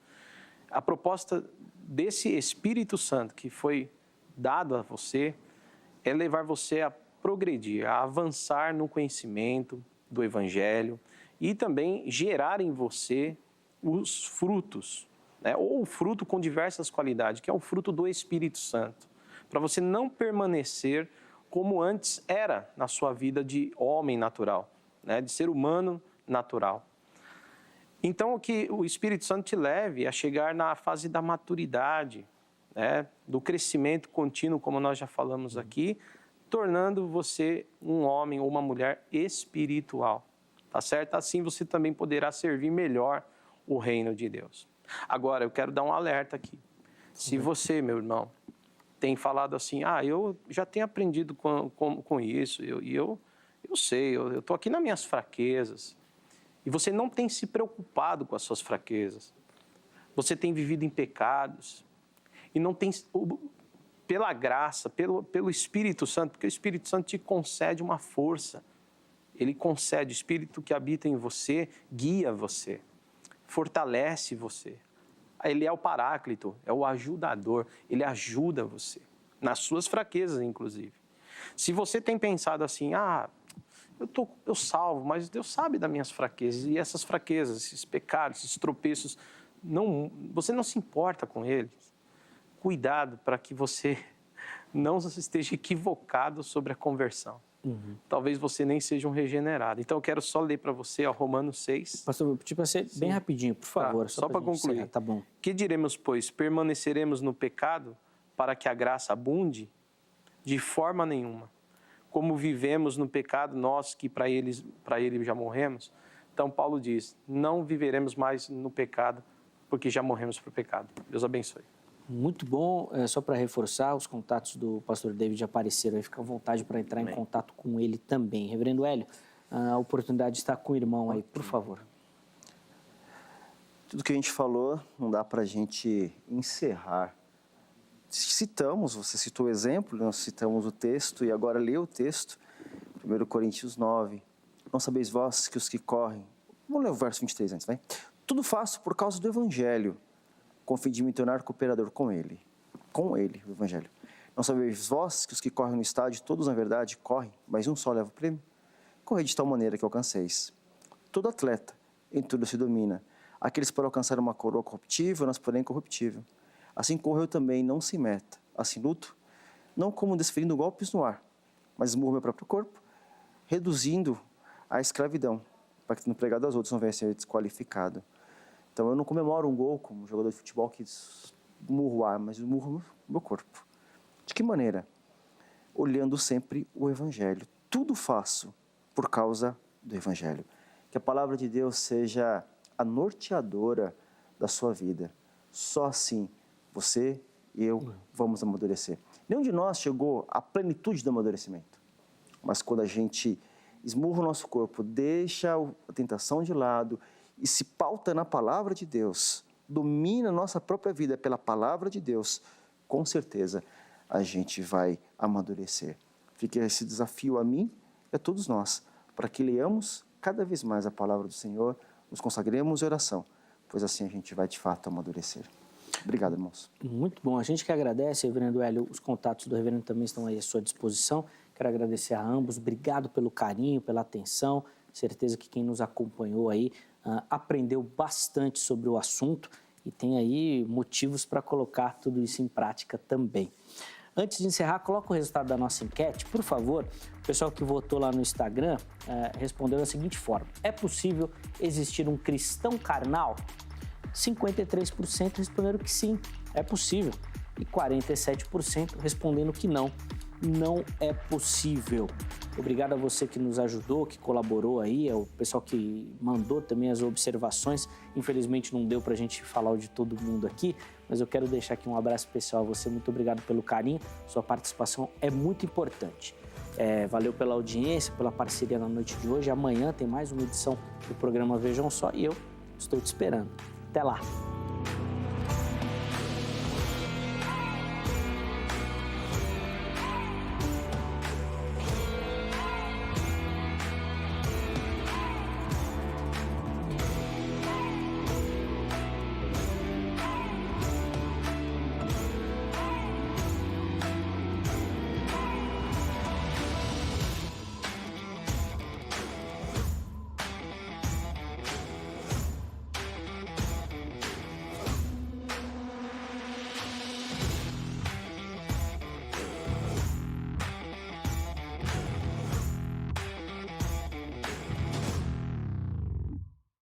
a proposta desse Espírito Santo que foi dado a você é levar você a progredir, a avançar no conhecimento do Evangelho e também gerar em você os frutos, né? Ou o fruto com diversas qualidades, que é o fruto do Espírito Santo, para você não permanecer como antes era na sua vida de homem natural, né? De ser humano natural. Então, que o Espírito Santo te leve a chegar na fase da maturidade, né? Do crescimento contínuo, como nós já falamos aqui, tornando você um homem ou uma mulher espiritual, tá certo? Assim você também poderá servir melhor o reino de Deus. Agora, eu quero dar um alerta aqui. Se você, meu irmão, tem falado assim, eu já tenho aprendido com isso, eu sei, eu estou aqui nas minhas fraquezas, e você não tem se preocupado com as suas fraquezas, você tem vivido em pecados, e não tem, pela graça, pelo Espírito Santo, porque o Espírito Santo te concede uma força, ele concede, o Espírito que habita em você, guia você, fortalece você. Ele é o paráclito, é o ajudador, ele ajuda você, nas suas fraquezas, inclusive. Se você tem pensado assim, eu salvo, mas Deus sabe das minhas fraquezas, e essas fraquezas, esses pecados, esses tropeços, você não se importa com eles. Cuidado para que você não esteja equivocado sobre a conversão. Talvez você nem seja um regenerado. Então, eu quero só ler para você, Romanos 6.
Pastor, vou pedir para ser bem rapidinho, por favor.
Só para concluir.
Encerrar, tá bom.
Que diremos, pois? Permaneceremos no pecado para que a graça abunde? De forma nenhuma. Como vivemos no pecado, nós que para ele já morremos. Então, Paulo diz, não viveremos mais no pecado, porque já morremos para o pecado. Deus abençoe.
Muito bom, só para reforçar, os contatos do pastor David apareceram aí, fica à vontade para entrar em contato com ele também. Reverendo Hélio, a oportunidade está com o irmão aí, por favor.
Tudo que a gente falou, não dá para a gente encerrar. Citamos, você citou o exemplo, nós citamos o texto e agora lê o texto, 1 Coríntios 9. Não sabeis vós que os que correm... Vamos ler o verso 23 antes, vai? Tudo faço por causa do Evangelho, com fim de me tornar cooperador com ele, o Evangelho. Não sabeis vós que os que correm no estádio, todos na verdade correm, mas um só leva o prêmio? Correi de tal maneira que alcanceis. Todo atleta, em tudo se domina. Aqueles para alcançar uma coroa corruptível, nós porém incorruptível. Assim correu também, não se meta. Assim luto, não como desferindo golpes no ar, mas esmurro meu próprio corpo, reduzindo a escravidão, para que no pregado aos outros não venha a ser desqualificado. Então, eu não comemoro um gol como um jogador de futebol que esmurra o ar, mas esmurra o meu corpo. De que maneira? Olhando sempre o Evangelho. Tudo faço por causa do Evangelho. Que a palavra de Deus seja a norteadora da sua vida. Só assim você e eu vamos amadurecer. Nenhum de nós chegou à plenitude do amadurecimento. Mas quando a gente esmurra o nosso corpo, deixa a tentação de lado e se pauta na palavra de Deus, domina a nossa própria vida pela palavra de Deus, com certeza a gente vai amadurecer. Fica esse desafio a mim e a todos nós, para que leamos cada vez mais a palavra do Senhor, nos consagremos em oração, pois assim a gente vai de fato amadurecer. Obrigado, irmãos.
Muito bom. A gente que agradece, Reverendo Hélio, os contatos do Reverendo também estão aí à sua disposição. Quero agradecer a ambos. Obrigado pelo carinho, pela atenção. Certeza que quem nos acompanhou aí aprendeu bastante sobre o assunto e tem aí motivos para colocar tudo isso em prática também. Antes de encerrar, coloca o resultado da nossa enquete, por favor. O pessoal que votou lá no Instagram respondeu da seguinte forma: é possível existir um cristão carnal? 53% responderam que sim, é possível. E 47% respondendo que não é possível. Obrigado a você que nos ajudou, que colaborou aí, o pessoal que mandou também as observações. Infelizmente não deu pra gente falar o de todo mundo aqui, mas eu quero deixar aqui um abraço especial a você. Muito obrigado pelo carinho, sua participação é muito importante. Valeu pela audiência, pela parceria na noite de hoje. Amanhã tem mais uma edição do programa Vejam Só e eu estou te esperando. Até lá!